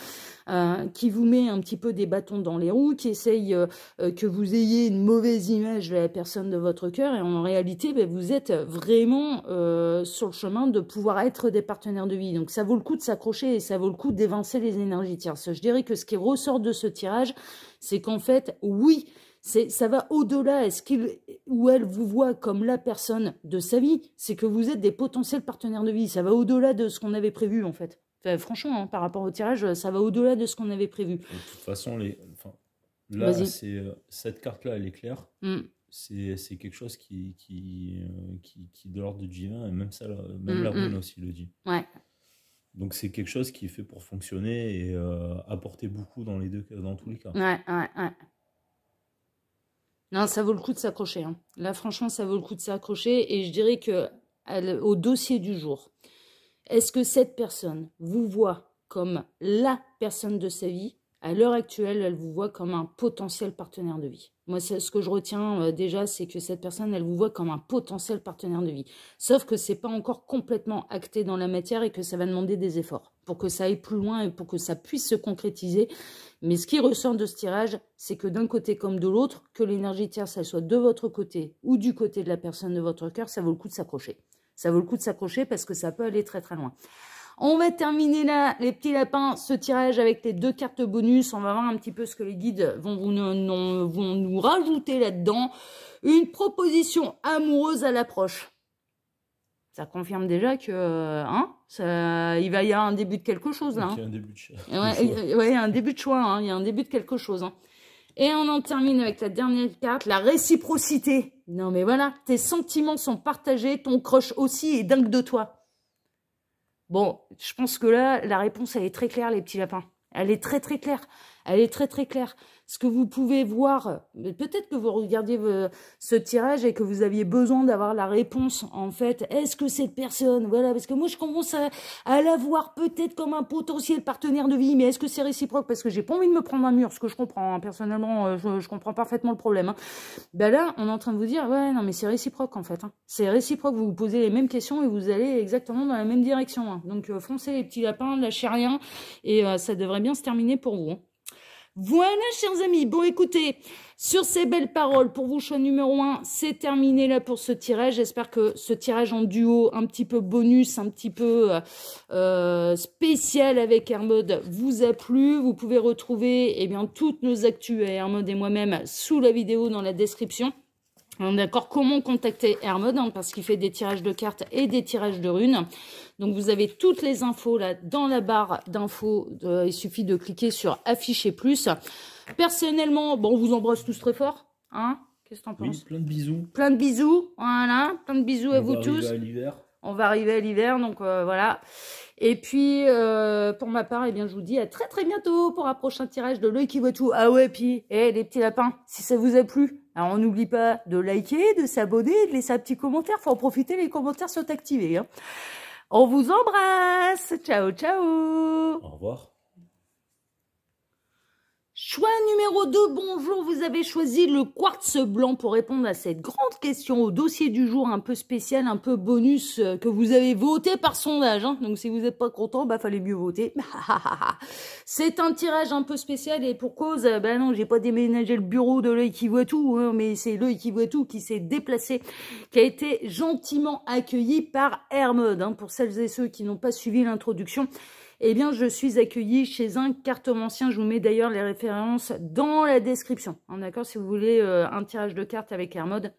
qui vous met un petit peu des bâtons dans les roues, qui essaye que vous ayez une mauvaise image de la personne de votre cœur, et en réalité, ben, vous êtes vraiment sur le chemin de pouvoir être des partenaires de vie. Donc ça vaut le coup de s'accrocher et ça vaut le coup d'évincer les énergies tierces. Je dirais que ce qui ressort de ce tirage, c'est qu'en fait, oui, ça va au-delà. Est-ce qu'il ou elle vous voit comme la personne de sa vie? C'est que vous êtes des potentiels partenaires de vie. Ça va au-delà de ce qu'on avait prévu, en fait. Enfin, franchement, hein, par rapport au tirage, ça va au-delà de ce qu'on avait prévu. De toute façon, là, cette carte-là, elle est claire. C'est quelque chose qui de l'ordre du divin, et même ça, même la rune aussi le dit. Ouais. Donc c'est quelque chose qui est fait pour fonctionner et apporter beaucoup dans tous les cas. Ouais. Non, ça vaut le coup de s'accrocher. Hein. Là, franchement, ça vaut le coup de s'accrocher. Et je dirais que au dossier du jour, est-ce que cette personne vous voit comme la personne de sa vie? À l'heure actuelle, elle vous voit comme un potentiel partenaire de vie. Moi, ce que je retiens déjà, c'est que cette personne, elle vous voit comme un potentiel partenaire de vie. Sauf que c'est pas encore complètement acté dans la matière et que ça va demander des efforts pour que ça aille plus loin et pour que ça puisse se concrétiser. Mais ce qui ressort de ce tirage, c'est que d'un côté comme de l'autre, que l'énergie tierce, elle soit de votre côté ou du côté de la personne de votre cœur, ça vaut le coup de s'accrocher. Ça vaut le coup de s'accrocher parce que ça peut aller très très loin. On va terminer là, les petits lapins, ce tirage avec les 2 cartes bonus. On va voir un petit peu ce que les guides vont nous rajouter là-dedans. Une proposition amoureuse à l'approche. Ça confirme déjà que il va y avoir un début de quelque chose là. Il y a un début de choix. Ouais, il y a un début de choix, hein. Il y a un début de quelque chose. Hein. Et on en termine avec la dernière carte, la réciprocité. Non mais voilà, tes sentiments sont partagés, ton crush aussi est dingue de toi. Bon, je pense que là, la réponse, elle est très claire, les petits lapins. Elle est très, très claire. Elle est très, très claire. Ce que vous pouvez voir, peut-être que vous regardiez ce tirage et que vous aviez besoin d'avoir la réponse, en fait. Est-ce que cette personne, voilà, parce que moi, je commence à la voir peut-être comme un potentiel partenaire de vie, mais est-ce que c'est réciproque? Parce que j'ai pas envie de me prendre un mur, ce que je comprends, hein. Personnellement, je comprends parfaitement le problème. Hein. Ben là, on est en train de vous dire, ouais, non, mais c'est réciproque, en fait. Hein. C'est réciproque, vous vous posez les mêmes questions et vous allez exactement dans la même direction. Hein. Donc, foncez les petits lapins, lâchez rien, et ça devrait bien se terminer pour vous. Hein. Voilà, chers amis. Bon, écoutez, sur ces belles paroles, pour vous, choix numéro 1, c'est terminé là pour ce tirage. J'espère que ce tirage en duo, un petit peu bonus, un petit peu spécial avec Hermode, vous a plu. Vous pouvez retrouver toutes nos actus à Hermode et moi-même sous la vidéo dans la description. D'accord, comment contacter Hermode, hein, parce qu'il fait des tirages de cartes et des tirages de runes. Donc vous avez toutes les infos là dans la barre d'infos. Il suffit de cliquer sur afficher plus. Personnellement, bon, on vous embrasse tous très fort. Hein, qu'est-ce que t'en penses? Oui, plein de bisous. Plein de bisous, voilà. Plein de bisous à vous tous. À l'hiver. On va arriver à l'hiver, donc voilà. Et puis, pour ma part, je vous dis à très très bientôt pour un prochain tirage de l'œil qui voit tout. Ah ouais, puis, les petits lapins, si ça vous a plu, alors on n'oublie pas de liker, de s'abonner, de laisser un petit commentaire. Faut en profiter, les commentaires sont activés. Hein. On vous embrasse. Ciao, ciao. Au revoir. Choix numéro 2, bonjour, vous avez choisi le quartz blanc pour répondre à cette grande question au dossier du jour un peu spécial, un peu bonus que vous avez voté par sondage. Hein. Donc si vous n'êtes pas content, fallait mieux voter. C'est un tirage un peu spécial et pour cause, non, j'ai pas déménagé le bureau de l'œil qui voit tout, hein, mais c'est l'œil qui voit tout qui s'est déplacé, qui a été gentiment accueilli par Hermode. Hein, pour celles et ceux qui n'ont pas suivi l'introduction. Je suis accueillie chez un cartomancien. Je vous mets d'ailleurs les références dans la description. D'accord, si vous voulez un tirage de cartes avec Hermode,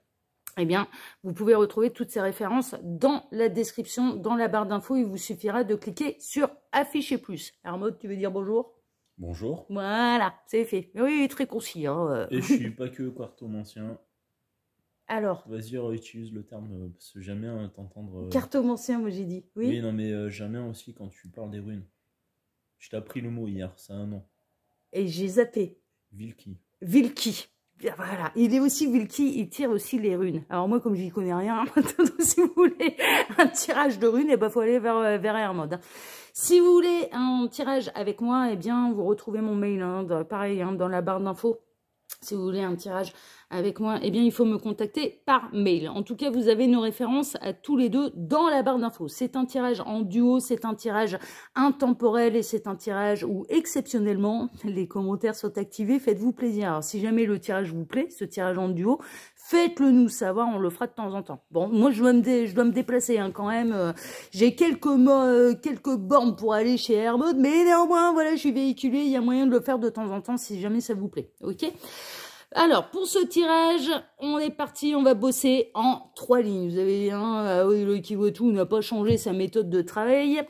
vous pouvez retrouver toutes ces références dans la description, dans la barre d'infos. Il vous suffira de cliquer sur afficher plus. Hermode, tu veux dire bonjour? Bonjour. Voilà, c'est fait. Oui, très concis. Hein. Et je suis pas que cartomancien. Alors, vas-y, utilise le terme, parce que j'aime bien t'entendre. Cartomancien, moi j'ai dit. Oui, oui non, mais j'aime bien aussi quand tu parles des runes. Je t'ai appris le mot hier, ça a un nom. Et j'ai zappé. Vilki. Vilki. Voilà, il est aussi Vilki, il tire aussi les runes. Alors moi, comme j'y connais rien, si vous voulez un tirage de runes, faut aller vers Hermode. Si vous voulez un tirage avec moi, vous retrouvez mon mail, hein, pareil, hein, dans la barre d'infos. Si vous voulez un tirage avec moi, il faut me contacter par mail. En tout cas, vous avez nos références à tous les deux dans la barre d'infos. C'est un tirage en duo, c'est un tirage intemporel et c'est un tirage où, exceptionnellement, les commentaires sont activés. Faites-vous plaisir. Alors, si jamais le tirage vous plaît, ce tirage en duo, faites-le nous savoir, on le fera de temps en temps. Bon, moi, je dois me déplacer hein, quand même. J'ai quelques bornes pour aller chez Hermode, mais néanmoins, voilà, je suis véhiculée. Il y a moyen de le faire de temps en temps si jamais ça vous plaît. Ok ? Alors, pour ce tirage, on est parti, on va bosser en 3 lignes. Vous avez le Kiwotu n'a pas changé sa méthode de travail.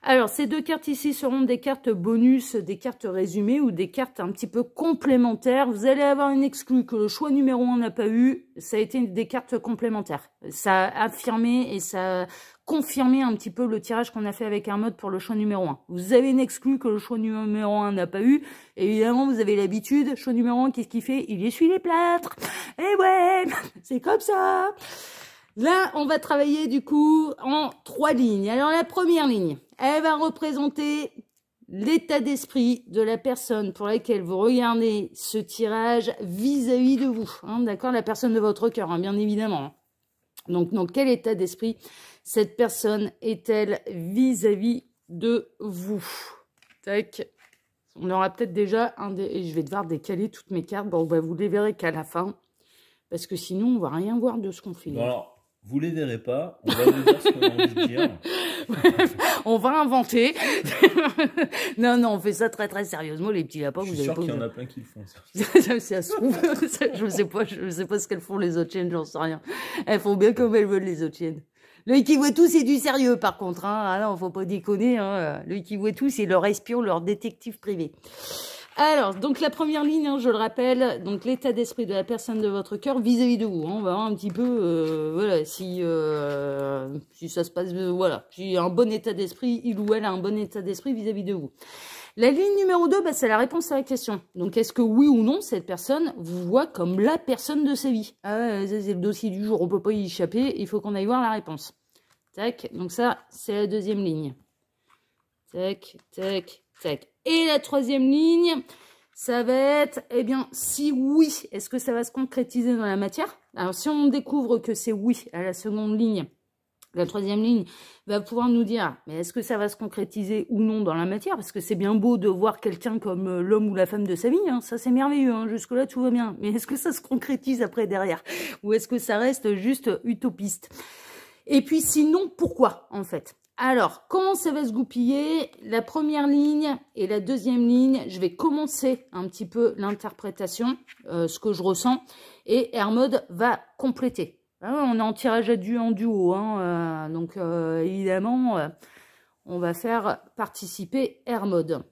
Alors, ces 2 cartes ici seront des cartes bonus, des cartes résumées ou des cartes un petit peu complémentaires. Vous allez avoir une exclue que le choix numéro 1 n'a pas eu. Ça a été des cartes complémentaires. Ça a affirmé et ça a confirmer un petit peu le tirage qu'on a fait avec Hermode pour le choix numéro 1. Vous avez une exclue que le choix numéro 1 n'a pas eu. Évidemment, vous avez l'habitude. Choix numéro 1, qu'est-ce qu'il fait? Il essuie les plâtres. Et ouais, c'est comme ça. Là, on va travailler du coup en 3 lignes. Alors, la première ligne, elle va représenter l'état d'esprit de la personne pour laquelle vous regardez ce tirage vis-à-vis de vous. Hein, d'accord? La personne de votre cœur, hein, bien évidemment. Donc, dans quel état d'esprit cette personne est-elle vis-à-vis de vous? Tac. On aura peut-être déjà un des... Et je vais devoir décaler toutes mes cartes. Bon, bah, vous les verrez qu'à la fin. Parce que sinon, on va rien voir de ce qu'on fait. Bon, alors, vous les verrez pas. On va vous dire ce qu'on a envie de dire. On va inventer. Non, on fait ça très très sérieusement, les petits lapins. Je suis sûr qu'il y en a plein qui le font. Ça se trouve. Je sais pas ce qu'elles font les autres chiennes, j'en sais rien. Elles font bien comme elles veulent, les autres chiennes. Le qui voit tout, c'est du sérieux, par contre. Hein. Ah non, faut pas déconner. Hein. Le qui voit tout, c'est leur espion, leur détective privé. Alors, donc la première ligne, hein, je le rappelle, donc l'état d'esprit de la personne de votre cœur vis-à-vis de vous. Hein, on va voir un petit peu, voilà, si ça se passe, voilà, si un bon état d'esprit, il ou elle a un bon état d'esprit vis-à-vis de vous. La ligne numéro 2, bah, c'est la réponse à la question. Donc, est-ce que oui ou non, cette personne vous voit comme la personne de sa vie? Ah ouais, c'est le dossier du jour, on peut pas y échapper, il faut qu'on aille voir la réponse. Tac, donc ça, c'est la deuxième ligne. Tac, tac, tac. Et la troisième ligne, ça va être, eh bien, si oui, est-ce que ça va se concrétiser dans la matière? Alors, si on découvre que c'est oui à la seconde ligne, la troisième ligne va pouvoir nous dire, mais est-ce que ça va se concrétiser ou non dans la matière? Parce que c'est bien beau de voir quelqu'un comme l'homme ou la femme de sa vie, hein, ça c'est merveilleux, hein, jusque-là tout va bien. Mais est-ce que ça se concrétise après derrière? Ou est-ce que ça reste juste utopiste? Et puis sinon, pourquoi en fait? Alors, comment ça va se goupiller? La première ligne et la deuxième ligne, je vais commencer un petit peu l'interprétation, ce que je ressens, et Hermode va compléter. Ah, on est en tirage en duo, hein, donc évidemment, on va faire participer Hermode.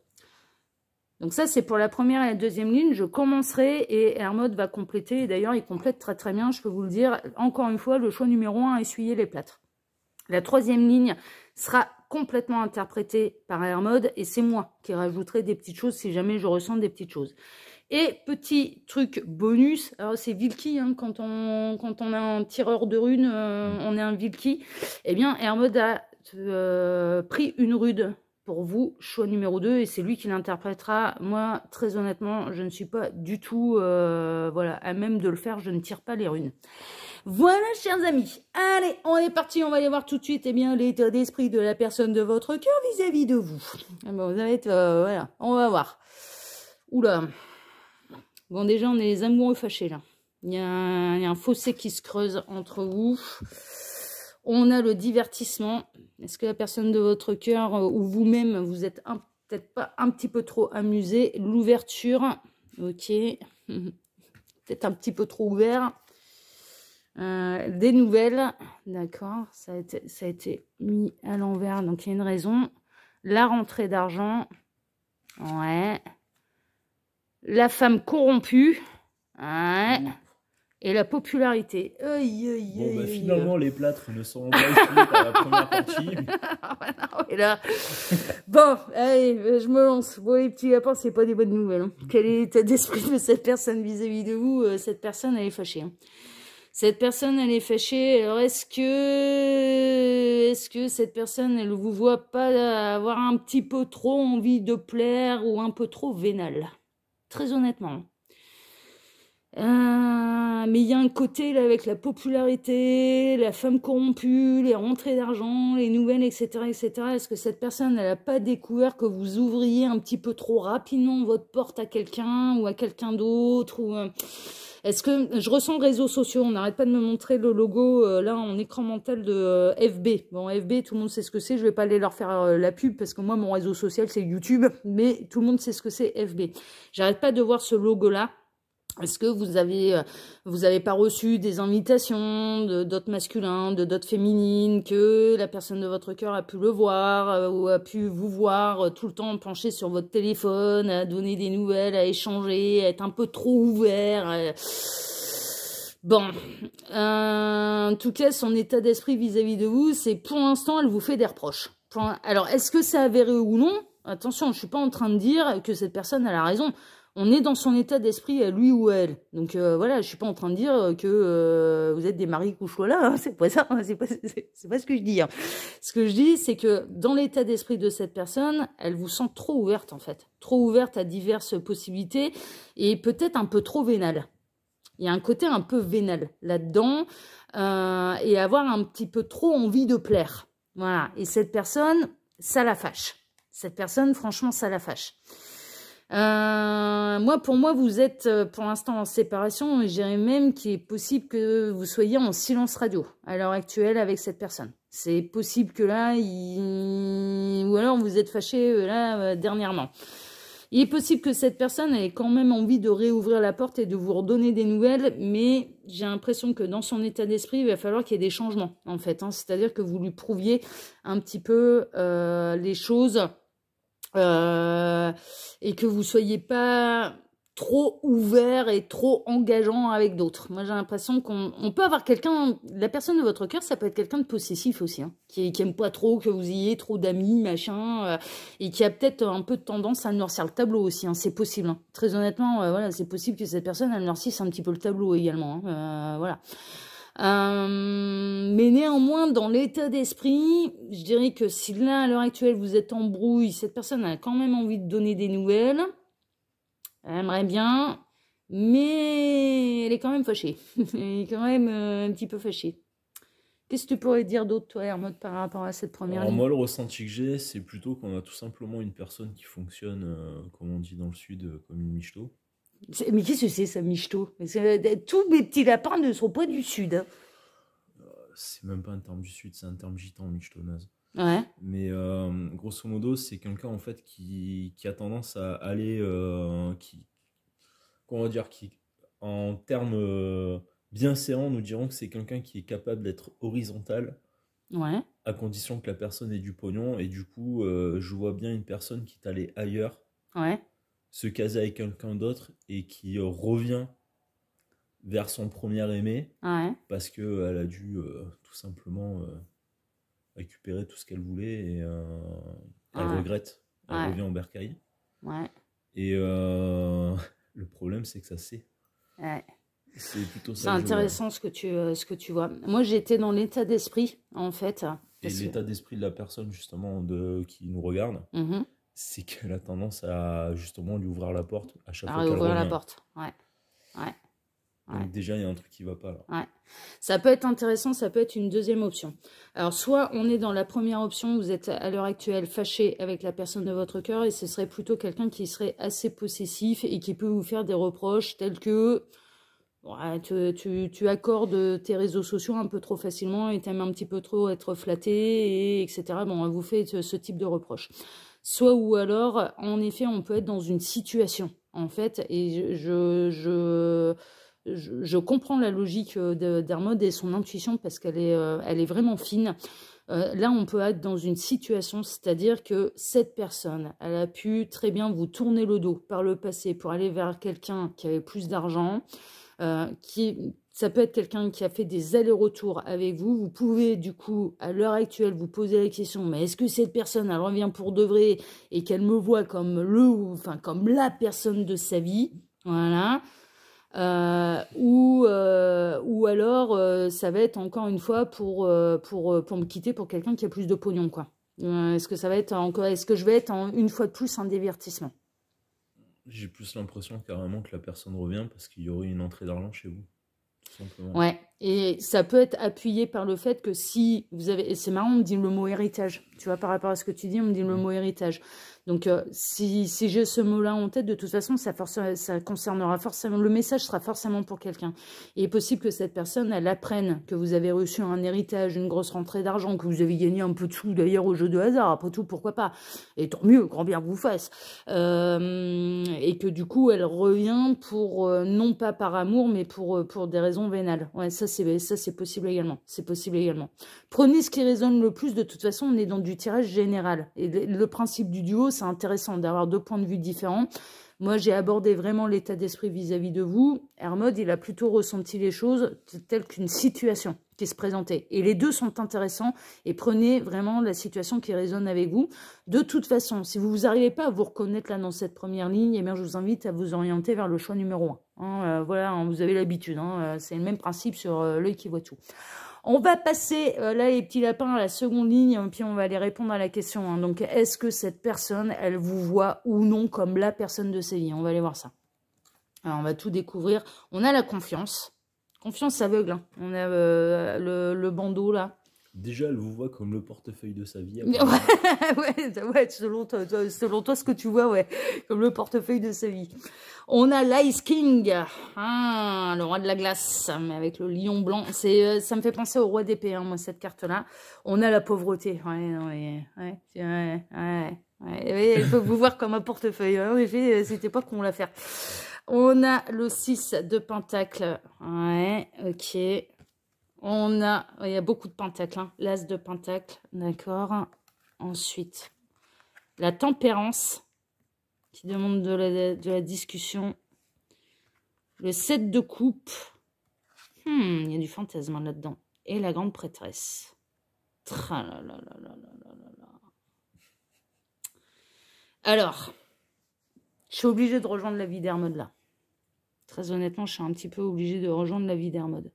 Donc ça, c'est pour la première et la deuxième ligne. Je commencerai et Hermode va compléter. D'ailleurs, il complète très très bien, je peux vous le dire. Encore une fois, le choix numéro 1, essuyer les plâtres. La troisième ligne sera complètement interprétée par Hermode et c'est moi qui rajouterai des petites choses si jamais je ressens des petites choses. Et petit truc bonus, alors c'est Vilki, hein, quand on a un tireur de runes, on est un Vilki, eh bien Hermode a pris une rude pour vous, choix numéro 2, et c'est lui qui l'interprétera. Moi, très honnêtement, je ne suis pas du tout voilà, à même de le faire, je ne tire pas les runes. Voilà, chers amis. Allez, on est parti. On va aller voir tout de suite, eh bien, l'état d'esprit de la personne de votre cœur vis-à-vis de vous. Bon, vous allez être, voilà, on va voir. Oula. Bon, déjà, on est les amoureux fâchés, là. Il y a un fossé qui se creuse entre vous. On a le divertissement. Est-ce que la personne de votre cœur ou vous-même, vous êtes peut-être pas un petit peu trop amusé? L'ouverture. Ok. Peut-être un petit peu trop ouvert. Des nouvelles, d'accord, ça a été mis à l'envers, donc il y a une raison. La rentrée d'argent, ouais. La femme corrompue, ouais. Et la popularité. Bon, bah, finalement, les plâtres ne seront pas utilisés par la première partie. Et là, bon, allez, je me lance. Bon, les petits lapins, c'est pas des bonnes nouvelles. Hein. Quel est l'état d'esprit de cette personne vis-à-vis de vous? Cette personne, elle est fâchée. Hein. Cette personne, elle est fâchée. Alors, est-ce que cette personne, elle vous voit pas avoir un petit peu trop envie de plaire ou un peu trop vénale? Très honnêtement. Mais il y a un côté là avec la popularité, la femme corrompue, les rentrées d'argent, les nouvelles, etc., etc. Est-ce que cette personne, elle n'a pas découvert que vous ouvriez un petit peu trop rapidement votre porte à quelqu'un ou à quelqu'un d'autre ou est-ce que je ressens réseaux sociaux? On n'arrête pas de me montrer le logo là en écran mental de FB. Bon, FB, tout le monde sait ce que c'est. Je vais pas aller leur faire la pub parce que moi, mon réseau social, c'est YouTube. Mais tout le monde sait ce que c'est FB. J'arrête pas de voir ce logo-là. Est-ce que vous avez pas reçu des invitations de d'autres masculins, de d'autres féminines, que la personne de votre cœur a pu le voir ou a pu vous voir tout le temps penché sur votre téléphone, à donner des nouvelles, à échanger, à être un peu trop ouvert. Bon, en tout cas, son état d'esprit vis-à-vis de vous, c'est pour l'instant, elle vous fait des reproches. Alors, est-ce que c'est avéré ou non? Attention, je suis pas en train de dire que cette personne a raison. On est dans son état d'esprit à lui ou à elle. Donc voilà, je suis pas en train de dire que vous êtes des maris couchois-là, hein, c'est pas ça, hein, c'est pas ce que je dis. Hein. Ce que je dis, c'est que dans l'état d'esprit de cette personne, elle vous sent trop ouverte en fait. Trop ouverte à diverses possibilités et peut-être un peu trop vénale. Il y a un côté un peu vénal là-dedans et avoir un petit peu trop envie de plaire. Voilà. Et cette personne, ça la fâche. Cette personne, franchement, ça la fâche. Pour moi, vous êtes pour l'instant en séparation et je dirais même qu'il est possible que vous soyez en silence radio à l'heure actuelle avec cette personne. C'est possible que là, ou alors vous êtes fâché dernièrement. Il est possible que cette personne ait quand même envie de réouvrir la porte et de vous redonner des nouvelles, mais j'ai l'impression que dans son état d'esprit, il va falloir qu'il y ait des changements, en fait. Hein. C'est-à-dire que vous lui prouviez un petit peu les choses et que vous soyez pas trop ouvert et trop engageant avec d'autres. Moi, j'ai l'impression qu'on peut avoir quelqu'un, la personne de votre cœur, ça peut être quelqu'un de possessif aussi, hein, qui aime pas trop que vous ayez trop d'amis, machin, et qui a peut-être un peu de tendance à noircir le tableau aussi, hein, c'est possible. Hein. Très honnêtement, voilà, c'est possible que cette personne, elle noircisse un petit peu le tableau également, hein, voilà. Mais néanmoins, dans l'état d'esprit, je dirais que si là, à l'heure actuelle, vous êtes en brouille, cette personne a quand même envie de donner des nouvelles. Elle aimerait bien, mais elle est quand même fâchée. Elle est quand même un petit peu fâchée. Qu'est-ce que tu pourrais dire d'autre, toi, Hermode, par rapport à cette première ligne? Moi, le ressenti que j'ai, c'est plutôt qu'on a tout simplement une personne qui fonctionne, comme on dit dans le sud, comme une michto. Mais qu'est-ce que c'est, ça, michto? Tous mes petits lapins ne sont pas du sud. Hein. C'est même pas un terme du sud, c'est un terme gitan, michtonnaise. Ouais. Mais grosso modo, c'est quelqu'un en fait qui a tendance à aller, comment on va dire, qui en termes bienséants, nous dirons que c'est quelqu'un qui est capable d'être horizontal, Ouais. à condition que la personne ait du pognon. Et du coup, je vois bien une personne qui est allée ailleurs, Ouais. se caser avec quelqu'un d'autre et qui revient vers son premier aimé Ouais. parce qu'elle a dû tout simplement récupérer tout ce qu'elle voulait et elle regrette. Elle revient au bercail. Ouais. Et le problème, c'est que ça c'est. Ouais. C'est plutôt ça. C'est intéressant ce que tu vois. Moi, j'étais dans l'état d'esprit, en fait. Et l'état d'esprit de la personne, justement, qui nous regarde, c'est qu'elle a tendance à, justement, lui ouvrir la porte à chaque fois qu'elle revient. la porte, ouais. Ouais. Donc déjà, il y a un truc qui va pas, là. Ouais. Ça peut être intéressant, ça peut être une deuxième option. Alors, soit on est dans la première option, vous êtes à l'heure actuelle fâché avec la personne de votre cœur, et ce serait plutôt quelqu'un qui serait assez possessif et qui peut vous faire des reproches tels que... Ouais, tu accordes tes réseaux sociaux un peu trop facilement et t'aimes un petit peu trop être flatté, et etc. Bon, on vous fait ce type de reproche. Soit ou alors, en effet, on peut être dans une situation, en fait, et je comprends la logique d'Hermode et son intuition parce qu'elle elle est vraiment fine. Là, on peut être dans une situation, c'est-à-dire que cette personne, elle a pu très bien vous tourner le dos par le passé pour aller vers quelqu'un qui avait plus d'argent, ça peut être quelqu'un qui a fait des allers-retours avec vous. Vous pouvez, du coup, à l'heure actuelle, vous poser la question, mais est-ce que cette personne, elle revient pour de vrai et qu'elle me voit comme comme la personne de sa vie, voilà. Ou alors ça va être encore une fois pour me quitter pour quelqu'un qui a plus de pognon, quoi. Est-ce que ça va être est-ce que je vais être une fois de plus un divertissement? J'ai plus l'impression carrément que la personne revient parce qu'il y aurait une entrée d'argent chez vous, tout simplement. Ouais, et ça peut être appuyé par le fait que si vous avez... Et c'est marrant, on me dit le mot héritage. Tu vois, par rapport à ce que tu dis, on me dit le mot héritage. Donc, si j'ai ce mot-là en tête, de toute façon, ça concernera forcément... Le message sera forcément pour quelqu'un. Il est possible que cette personne, elle apprenne que vous avez reçu un héritage, une grosse rentrée d'argent, que vous avez gagné un peu de sous, d'ailleurs, au jeu de hasard. Après tout, pourquoi pas? Et tant mieux, grand bien que vous fasse. Et que du coup, elle revient pour... non pas par amour, mais pour des raisons vénales. Ouais, ça, c'est possible également. C'est possible également. Prenez ce qui résonne le plus. De toute façon, on est dans du tirage général. Et le principe du duo, c'est intéressant d'avoir 2 points de vue différents. Moi, j'ai abordé vraiment l'état d'esprit vis-à-vis de vous. Hermode, il a plutôt ressenti les choses telles qu'une situation qui se présentait. Et les deux sont intéressants. Et prenez vraiment la situation qui résonne avec vous. De toute façon, si vous n'arrivez pas à vous reconnaître là dans cette première ligne, eh bien, je vous invite à vous orienter vers le choix numéro 1. Voilà, hein, vous avez l'habitude. C'est le même principe sur l'œil qui voit tout. On va passer, là, les petits lapins, à la seconde ligne, puis on va aller répondre à la question. Hein. Donc, est-ce que cette personne, elle vous voit ou non comme la personne de sa vie? On va aller voir ça. Alors, on va tout découvrir. On a la confiance. Confiance aveugle. Hein. On a le bandeau, là. Déjà, elle vous voit comme le portefeuille de sa vie. ouais, selon toi, ce que tu vois, ouais, comme le portefeuille de sa vie. On a l'Ice King, le roi de la glace, mais avec le lion blanc. Ça me fait penser au roi d'épée, hein, moi, cette carte-là. On a la pauvreté. Elle peut vous voir comme un portefeuille. En effet, c'était pas qu'on l'a fait. On a le 6 de pentacle. Ouais, ok. Il y a beaucoup de pentacles, hein. L'as de pentacle, d'accord. Ensuite, la tempérance, qui demande de la discussion. Le 7 de coupe. Il y a du fantasme là-dedans. Et la grande prêtresse. Alors, je suis obligée de rejoindre la vie d'Hermode là. Très honnêtement, je suis un petit peu obligée de rejoindre la vie d'Hermode.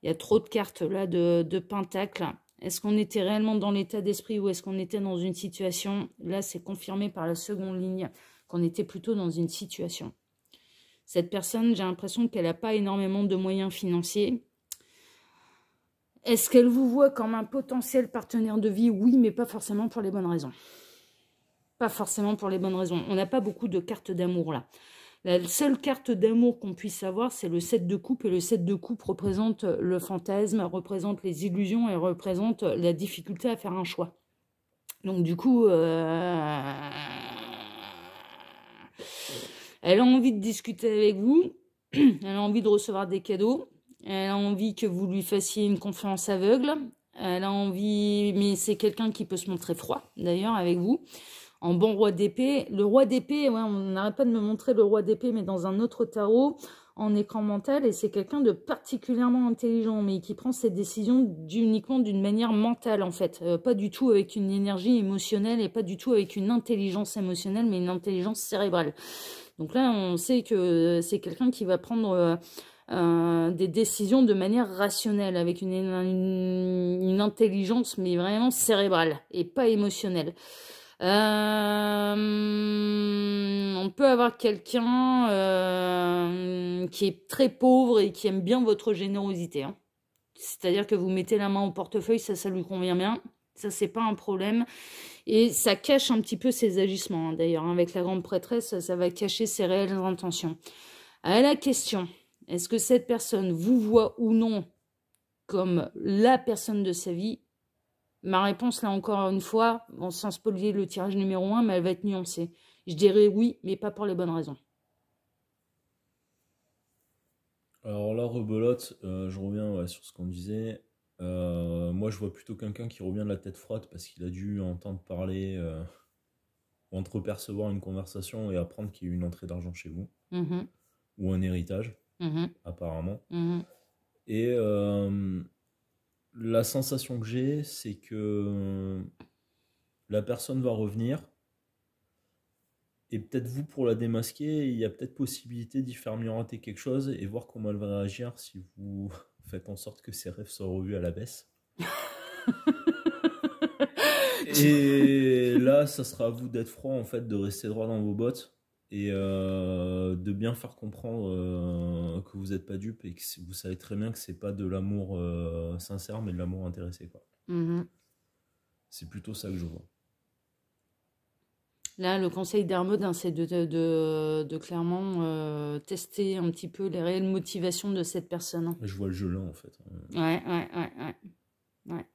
Il y a trop de cartes là de pentacles. Est-ce qu'on était réellement dans l'état d'esprit ou est-ce qu'on était dans une situation? Là, c'est confirmé par la seconde ligne qu'on était plutôt dans une situation. Cette personne, j'ai l'impression qu'elle n'a pas énormément de moyens financiers. Est-ce qu'elle vous voit comme un potentiel partenaire de vie? Oui, mais pas forcément pour les bonnes raisons. Pas forcément pour les bonnes raisons. On n'a pas beaucoup de cartes d'amour là. La seule carte d'amour qu'on puisse avoir, c'est le 7 de coupe. Et le 7 de coupe représente le fantasme, représente les illusions et représente la difficulté à faire un choix. Donc du coup, elle a envie de discuter avec vous. Elle a envie de recevoir des cadeaux. Elle a envie que vous lui fassiez une confiance aveugle. Elle a envie, mais c'est quelqu'un qui peut se montrer froid, d'ailleurs, avec vous. En bon roi d'épée. Le roi d'épée, ouais, on n'arrête pas de me montrer le roi d'épée, mais dans un autre tarot, en écran mental, et c'est quelqu'un de particulièrement intelligent, mais qui prend ses décisions uniquement d'une manière mentale, en fait. Pas du tout avec une énergie émotionnelle, et pas du tout avec une intelligence émotionnelle, mais une intelligence cérébrale. Donc là, on sait que c'est quelqu'un qui va prendre des décisions de manière rationnelle, avec une intelligence, mais vraiment cérébrale, et pas émotionnelle. On peut avoir quelqu'un qui est très pauvre et qui aime bien votre générosité. Hein. C'est-à-dire que vous mettez la main au portefeuille, ça lui convient bien. Ça, c'est pas un problème. Et ça cache un petit peu ses agissements. Hein. D'ailleurs, avec la grande prêtresse, ça va cacher ses réelles intentions. À la question, est-ce que cette personne vous voit ou non comme la personne de sa vie? Ma réponse, là, encore une fois, bon, sans spolier le tirage numéro 1, mais elle va être nuancée. Je dirais oui, mais pas pour les bonnes raisons. Alors là, rebelote, je reviens sur ce qu'on disait. Moi, je vois plutôt quelqu'un qui revient de la tête froide parce qu'il a dû entendre parler, entrepercevoir une conversation et apprendre qu'il y a eu une entrée d'argent chez vous. Ou un héritage, apparemment. Et la sensation que j'ai, c'est que la personne va revenir et peut-être vous, pour la démasquer, il y a peut-être possibilité d'y faire miroiter quelque chose et voir comment elle va réagir si vous faites en sorte que ses rêves soient revus à la baisse. Et là, ça sera à vous d'être froid, en fait, de rester droit dans vos bottes et de bien faire comprendre que vous n'êtes pas dupe et que vous savez très bien que c'est pas de l'amour sincère, mais de l'amour intéressé, quoi. C'est plutôt ça que je vois. Là, le conseil d'Hermode, hein, c'est de clairement tester un petit peu les réelles motivations de cette personne. Hein. Je vois le jeu là, en fait. Ouais.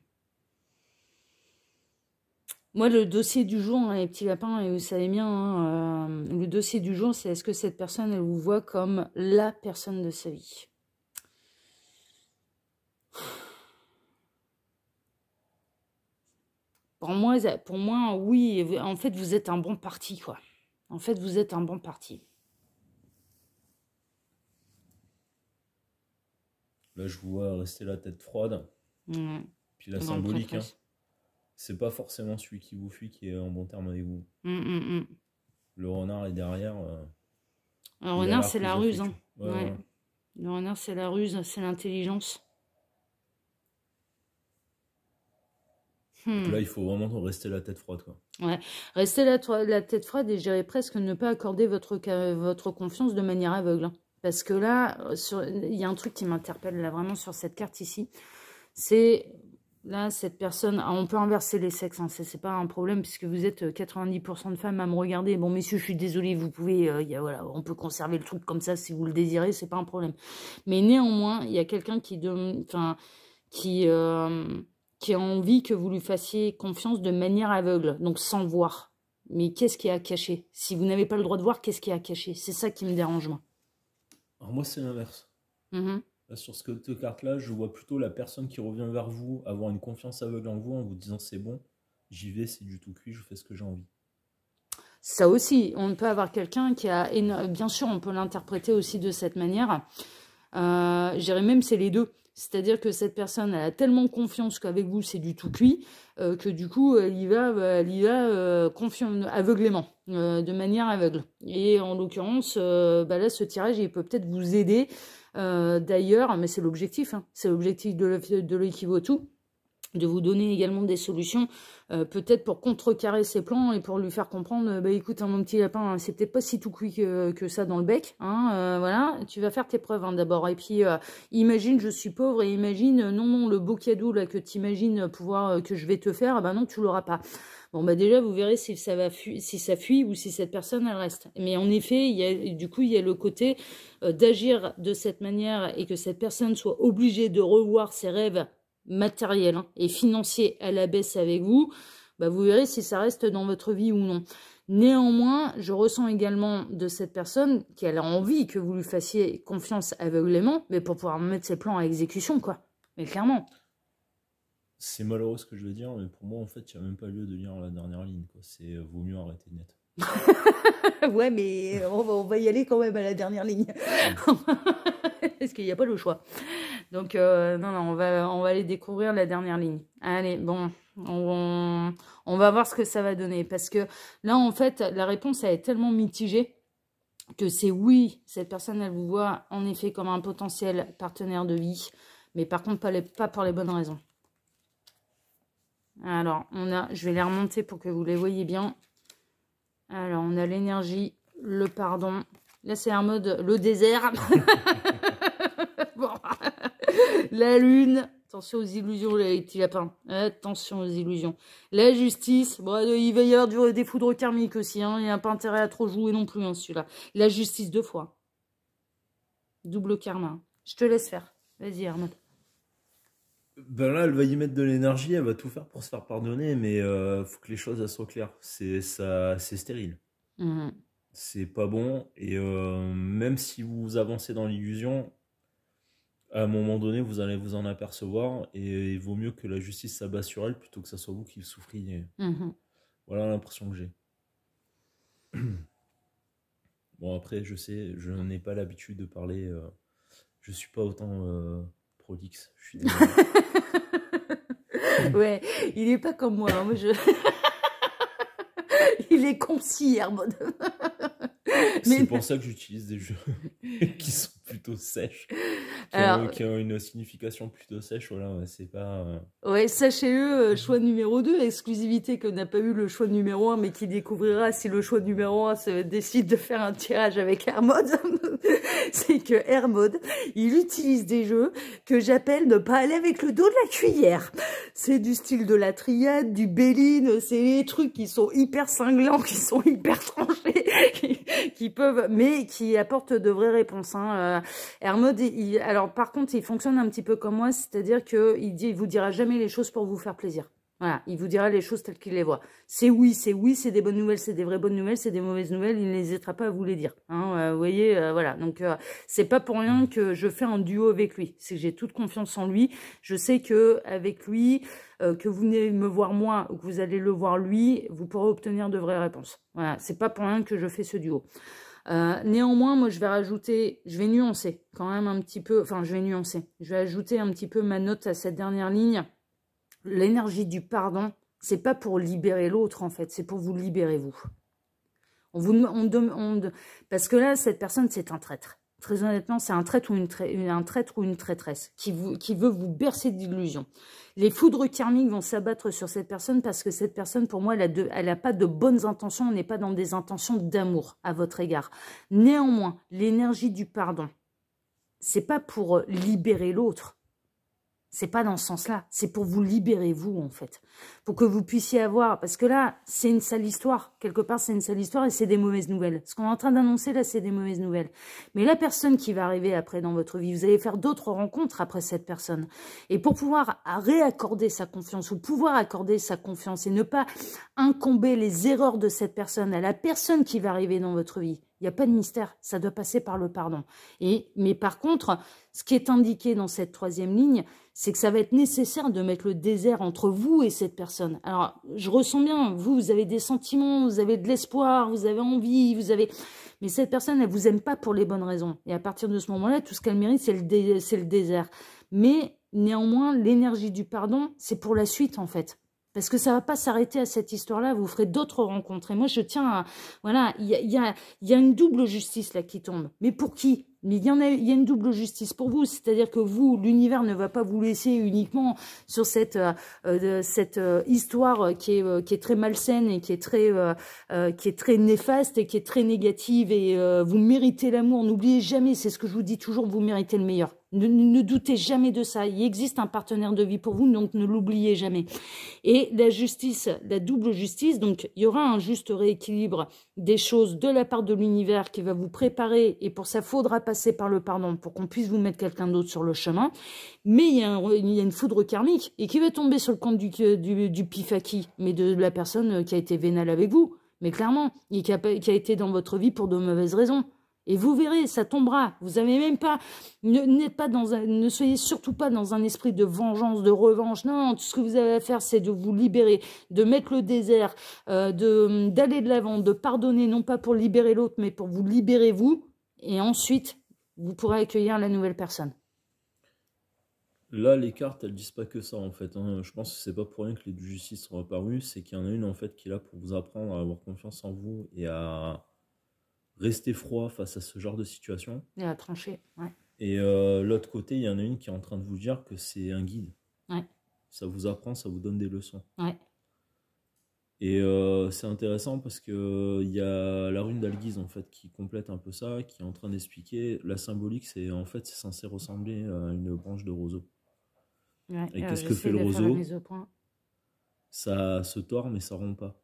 Moi, le dossier du jour, hein, les petits lapins, et vous savez bien, hein, le dossier du jour, c'est est-ce que cette personne, elle vous voit comme la personne de sa vie? Pour moi, oui, en fait, vous êtes un bon parti, quoi. En fait, vous êtes un bon parti. Là, je vous vois rester la tête froide. Mmh. Puis la Dans le symbolique, hein. prêtresse. C'est pas forcément celui qui vous fuit qui est en bon terme avec vous. Mmh. Le renard est derrière. Le Il a renard, l'air c'est plus la ruse, affectueux. hein. Ouais, Ouais. ouais. Le renard, c'est la ruse, c'est l'intelligence. Donc là, il faut vraiment rester la tête froide, quoi. Ouais. Restez la tête froide et je dirais presque ne pas accorder votre confiance de manière aveugle, hein. Parce que là, il y a un truc qui m'interpelle là vraiment sur cette carte ici. C'est là, cette personne, on peut inverser les sexes, hein, c'est pas un problème puisque vous êtes 90% de femmes à me regarder. Bon, messieurs, je suis désolée, vous pouvez, voilà, on peut conserver le truc comme ça si vous le désirez, c'est pas un problème. Mais néanmoins, il y a quelqu'un qui a envie que vous lui fassiez confiance de manière aveugle, donc sans voir. Mais qu'est-ce qui est à cacher? Si vous n'avez pas le droit de voir, qu'est-ce qui est à cacher? C'est ça qui me dérange, moi. Alors moi, c'est l'inverse. Mhm. Là, sur cette carte-là, je vois plutôt la personne qui revient vers vous, avoir une confiance aveugle en vous disant c'est bon, j'y vais, c'est du tout cuit, je fais ce que j'ai envie. Ça aussi, on peut avoir quelqu'un qui a... Bien sûr, on peut l'interpréter aussi de cette manière. Je dirais même c'est les deux. C'est-à-dire que cette personne elle a tellement confiance qu'avec vous, c'est du tout cuit, que du coup, elle y va aveuglément, de manière aveugle. Et en l'occurrence, là, ce tirage, il peut peut-être vous aider d'ailleurs, mais c'est l'objectif, hein, c'est l'objectif de l'Equivotu, de vous donner également des solutions, peut-être pour contrecarrer ses plans et pour lui faire comprendre, bah écoute, hein, mon petit lapin, hein, c'est peut-être pas si tout cuit que ça dans le bec, hein, voilà, tu vas faire tes preuves, hein, d'abord, et puis imagine, je suis pauvre, et imagine, non, le beau cadeau là que tu imagines pouvoir, que je vais te faire, bah non, tu l'auras pas. Bon, bah déjà, vous verrez si ça fuit ou si cette personne, elle reste. Mais en effet, il y a le côté d'agir de cette manière et que cette personne soit obligée de revoir ses rêves matériels, hein, et financiers à la baisse avec vous, bah vous verrez si ça reste dans votre vie ou non. Néanmoins, je ressens également de cette personne qu'elle a envie que vous lui fassiez confiance aveuglément, mais pour pouvoir mettre ses plans à exécution, quoi. Mais clairement. C'est malheureux ce que je veux dire, mais pour moi, en fait, il n'y a même pas lieu de lire la dernière ligne, quoi. C'est vaut mieux arrêter net. Ouais, mais on va y aller quand même à la dernière ligne. Parce qu'il n'y a pas le choix. Donc, non, on va aller découvrir la dernière ligne. Allez, bon, on va voir ce que ça va donner. Parce que là, en fait, la réponse, elle est tellement mitigée que c'est oui, cette personne, elle vous voit en effet comme un potentiel partenaire de vie. Mais par contre, pas pour les bonnes raisons. Alors, je vais les remonter pour que vous les voyez bien. Alors, on a l'énergie, le pardon. Là, c'est un mode le désert. Bon. La lune. Attention aux illusions, les petits lapins. Attention aux illusions. La justice. Bon, il va y avoir des foudres karmiques aussi, hein. Il n'y a pas intérêt à trop jouer non plus, hein, celui-là. La justice 2 fois. Double karma. Je te laisse faire. Vas-y, Arnaud. Ben là, elle va y mettre de l'énergie, elle va tout faire pour se faire pardonner, mais faut que les choses elles soient claires. C'est stérile. Mmh. C'est pas bon, et même si vous avancez dans l'illusion, à un moment donné, vous allez vous en apercevoir, et il vaut mieux que la justice s'abat sur elle plutôt que ça soit vous qui souffriez. Mmh. Voilà l'impression que j'ai. Bon, après, je sais, je n'ai pas l'habitude de parler. Je suis pas autant prolixe. Je suis désolé. Ouais, il est pas comme moi, hein. Moi, il est concis, Hermod. C'est pour ça que j'utilise des jeux qui sont plutôt sèches, qui ont une signification plutôt sèche. Voilà, c'est pas... Ouais, sachez-le, choix numéro 2, exclusivité que n'a pas eu le choix numéro 1, mais qui découvrira si le choix numéro 1 se décide de faire un tirage avec Hermod. C'est que Hermod, il utilise des jeux que j'appelle ne pas aller avec le dos de la cuillère. C'est du style de la triade, du Béline, c'est des trucs qui sont hyper cinglants, qui sont hyper tranchés, qui peuvent, mais qui apportent de vraies réponses, hein. Hermod, alors par contre, il fonctionne un petit peu comme moi, c'est-à-dire qu'il vous dira jamais les choses pour vous faire plaisir. Voilà, il vous dira les choses telles qu'il les voit. C'est oui, c'est des bonnes nouvelles, c'est des vraies bonnes nouvelles, c'est des mauvaises nouvelles, il n'hésitera pas à vous les dire. Hein, vous voyez, voilà. Donc, c'est pas pour rien que je fais un duo avec lui. C'est que j'ai toute confiance en lui. Je sais que avec lui, que vous venez me voir moi ou que vous allez le voir lui, vous pourrez obtenir de vraies réponses. Voilà, c'est pas pour rien que je fais ce duo. Néanmoins, moi, je vais nuancer quand même un petit peu, enfin, je vais ajouter un petit peu ma note à cette dernière ligne. L'énergie du pardon, c'est pas pour libérer l'autre, en fait, c'est pour vous libérer, vous. Parce que là, cette personne, c'est un traître. Très honnêtement, c'est un traître ou une traîtresse qui veut vous bercer d'illusions. Les foudres karmiques vont s'abattre sur cette personne parce que cette personne, pour moi, elle a pas de bonnes intentions, on n'est pas dans des intentions d'amour à votre égard. Néanmoins, l'énergie du pardon, c'est pas pour libérer l'autre. C'est pas dans ce sens-là. C'est pour vous libérer, vous, en fait. Pour que vous puissiez avoir... Parce que là, c'est une sale histoire. Quelque part, c'est une sale histoire et c'est des mauvaises nouvelles. Ce qu'on est en train d'annoncer, là, c'est des mauvaises nouvelles. Mais la personne qui va arriver après dans votre vie, vous allez faire d'autres rencontres après cette personne. Et pour pouvoir réaccorder sa confiance ou pouvoir accorder sa confiance et ne pas incomber les erreurs de cette personne à la personne qui va arriver dans votre vie, il n'y a pas de mystère, ça doit passer par le pardon. Mais par contre, ce qui est indiqué dans cette troisième ligne, c'est que ça va être nécessaire de mettre le désert entre vous et cette personne. Alors, je ressens bien, vous avez des sentiments, vous avez de l'espoir, vous avez envie, mais cette personne, elle vous aime pas pour les bonnes raisons. Et à partir de ce moment-là, tout ce qu'elle mérite, c'est le désert. Mais néanmoins, l'énergie du pardon, c'est pour la suite, en fait. Parce que ça ne va pas s'arrêter à cette histoire-là, vous ferez d'autres rencontres. Et moi, je tiens à... Voilà, il y a une double justice là qui tombe. Mais pour qui? Mais il y a une double justice pour vous. C'est-à-dire que vous, l'univers ne va pas vous laisser uniquement sur cette histoire qui est très malsaine et qui est très néfaste et qui est très négative. Et vous méritez l'amour. N'oubliez jamais, c'est ce que je vous dis toujours, vous méritez le meilleur. Ne doutez jamais de ça. Il existe un partenaire de vie pour vous, donc ne l'oubliez jamais. Et la justice, la double justice, donc il y aura un juste rééquilibre des choses de la part de l'univers qui va vous préparer, et pour ça, faudra passer par le pardon pour qu'on puisse vous mettre quelqu'un d'autre sur le chemin. Mais il y a une foudre karmique et qui va tomber sur le compte du pifaki, mais de la personne qui a été vénale avec vous, mais clairement, et qui a été dans votre vie pour de mauvaises raisons. Et vous verrez, ça tombera. Vous avez même pas, ne soyez surtout pas dans un esprit de vengeance, de revanche. Non, tout ce que vous avez à faire, c'est de vous libérer, de mettre le désert, d'aller de l'avant, de pardonner, non pas pour libérer l'autre, mais pour vous libérer vous. Et ensuite, vous pourrez accueillir la nouvelle personne. Là, les cartes, elles disent pas que ça, en fait. Hein. Je pense que c'est pas pour rien que les deux justices sont apparues. C'est qu'il y en a une, en fait, qui est là pour vous apprendre à avoir confiance en vous et à rester froid face à ce genre de situation. Et à trancher, ouais. Et l'autre côté, il y en a une qui est en train de vous dire que c'est un guide. Ouais. Ça vous apprend, ça vous donne des leçons. Ouais. Et c'est intéressant parce que il y a la rune d'Alguise en fait qui complète un peu ça, qui est en train d'expliquer la symbolique. C'est en fait c'est censé ressembler à une branche de roseau. Ouais. Et qu'est-ce que fait le roseau? Ça se tord mais ça rompt pas.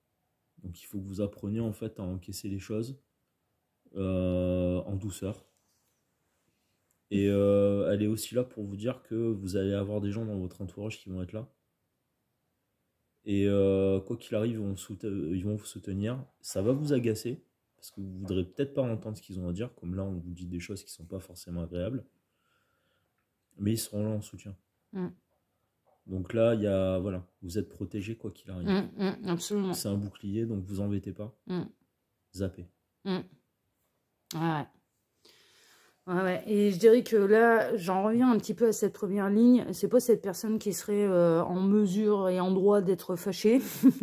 Donc il faut que vous appreniez en fait à encaisser les choses en douceur. Et elle est aussi là pour vous dire que vous allez avoir des gens dans votre entourage qui vont être là. Et quoi qu'il arrive, ils vont vous soutenir. Ça va vous agacer, parce que vous ne voudrez peut-être pas entendre ce qu'ils ont à dire, comme là on vous dit des choses qui ne sont pas forcément agréables. Mais ils seront là en soutien. Donc là, voilà, vous êtes protégé quoi qu'il arrive. Absolument. C'est un bouclier, donc vous embêtez pas. Zappez. Ouais. Ouais. Et je dirais que là, j'en reviens un petit peu à cette première ligne. C'est pas cette personne qui serait en mesure et en droit d'être fâchée.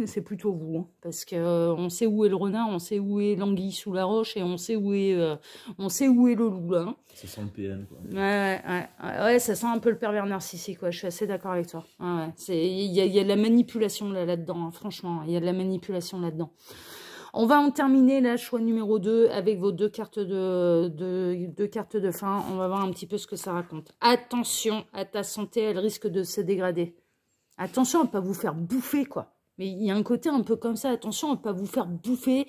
C'est plutôt vous. Hein, parce que on sait où est le renard, on sait où est l'anguille sous la roche et on sait où est le loup. Là, hein. Ça sent le PN, quoi. Ouais, ça sent un peu le pervers narcissique. Ouais, je suis assez d'accord avec toi. Ouais. Il y a de la manipulation là-dedans. Hein, franchement, il y a de la manipulation là-dedans. On va en terminer là, choix numéro 2, avec vos deux cartes de fin. On va voir un petit peu ce que ça raconte. Attention à ta santé, elle risque de se dégrader. Attention à ne pas vous faire bouffer, quoi. Mais il y a un côté un peu comme ça. Attention à ne pas vous faire bouffer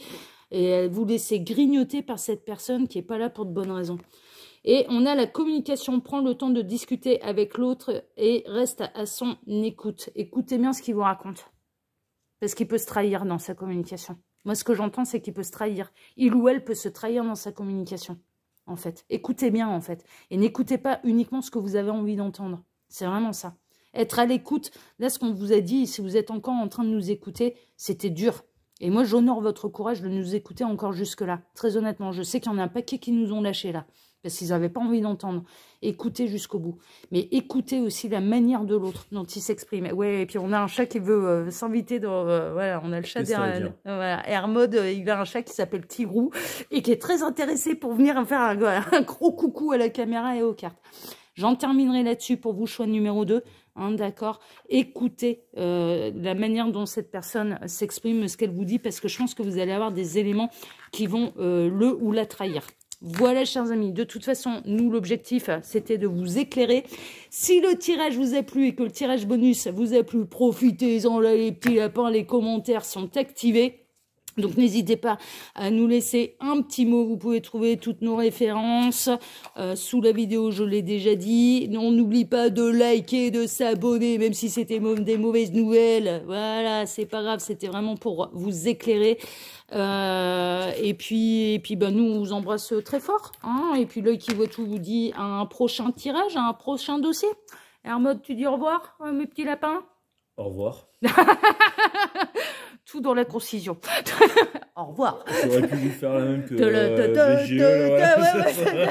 et à vous laisser grignoter par cette personne qui n'est pas là pour de bonnes raisons. Et on a la communication, prend le temps de discuter avec l'autre et reste à son écoute. Écoutez bien ce qu'il vous raconte. Parce qu'il peut se trahir dans sa communication. Moi, ce que j'entends, c'est qu'il peut se trahir. Il ou elle peut se trahir dans sa communication, en fait. Écoutez bien, en fait. Et n'écoutez pas uniquement ce que vous avez envie d'entendre. C'est vraiment ça. Être à l'écoute. Là, ce qu'on vous a dit, si vous êtes encore en train de nous écouter, c'était dur. Et moi, j'honore votre courage de nous écouter encore jusque-là. Très honnêtement, je sais qu'il y en a un paquet qui nous ont lâchés là. Parce qu'ils n'avaient pas envie d'entendre. Écoutez jusqu'au bout. Mais écoutez aussi la manière de l'autre dont il s'exprime. Ouais, et puis on a un chat qui veut s'inviter dans... voilà, on a le chat derrière. Voilà, Hermode, il a un chat qui s'appelle Tigrou et qui est très intéressé pour venir faire un gros coucou à la caméra et aux cartes. J'en terminerai là-dessus pour vous, choix numéro 2. Hein, d'accord. Écoutez la manière dont cette personne s'exprime, ce qu'elle vous dit, parce que je pense que vous allez avoir des éléments qui vont le ou la trahir. Voilà, chers amis, de toute façon, nous, l'objectif, c'était de vous éclairer. Si le tirage vous a plu et que le tirage bonus vous a plu, profitez-en, là, les petits lapins, les commentaires sont activés. Donc, n'hésitez pas à nous laisser un petit mot. Vous pouvez trouver toutes nos références sous la vidéo, je l'ai déjà dit. On n'oublie pas de liker, de s'abonner, même si c'était des mauvaises nouvelles. Voilà, c'est pas grave, c'était vraiment pour vous éclairer. Et puis ben, nous, on vous embrasse très fort. Hein, et puis, l'œil qui voit tout vous dit à un prochain tirage, à un prochain dossier. Hermode, tu dis au revoir, mes petits lapins? Au revoir. Tout dans la concision. Au revoir. J'aurais pu vous faire la même que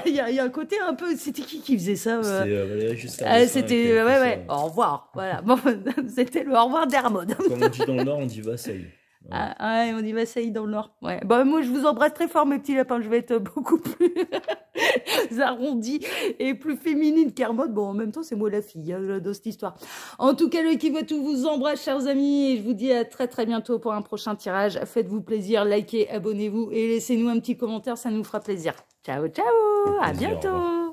Il y a un côté un peu... C'était qui faisait ça C'était ouais. Au revoir. Voilà. Bon, c'était le au revoir d'Hermode. Comme on dit dans le Nord, on dit vassaille. Ouais. Ah, ouais, on dit vassaille dans le Nord. Ouais. Bon, moi, je vous embrasse très fort, mes petits lapins. Je vais être beaucoup plus arrondi et plus féminine qu'Hermode. Bon, en même temps, c'est moi la fille hein, dans cette histoire. En tout cas, le qui va tout vous embrasse, chers amis. Et je vous dis à très très bientôt pour un prochain tirage. Faites-vous plaisir, likez, abonnez-vous et laissez-nous un petit commentaire. Ça nous fera plaisir. Ciao, ciao. À bientôt.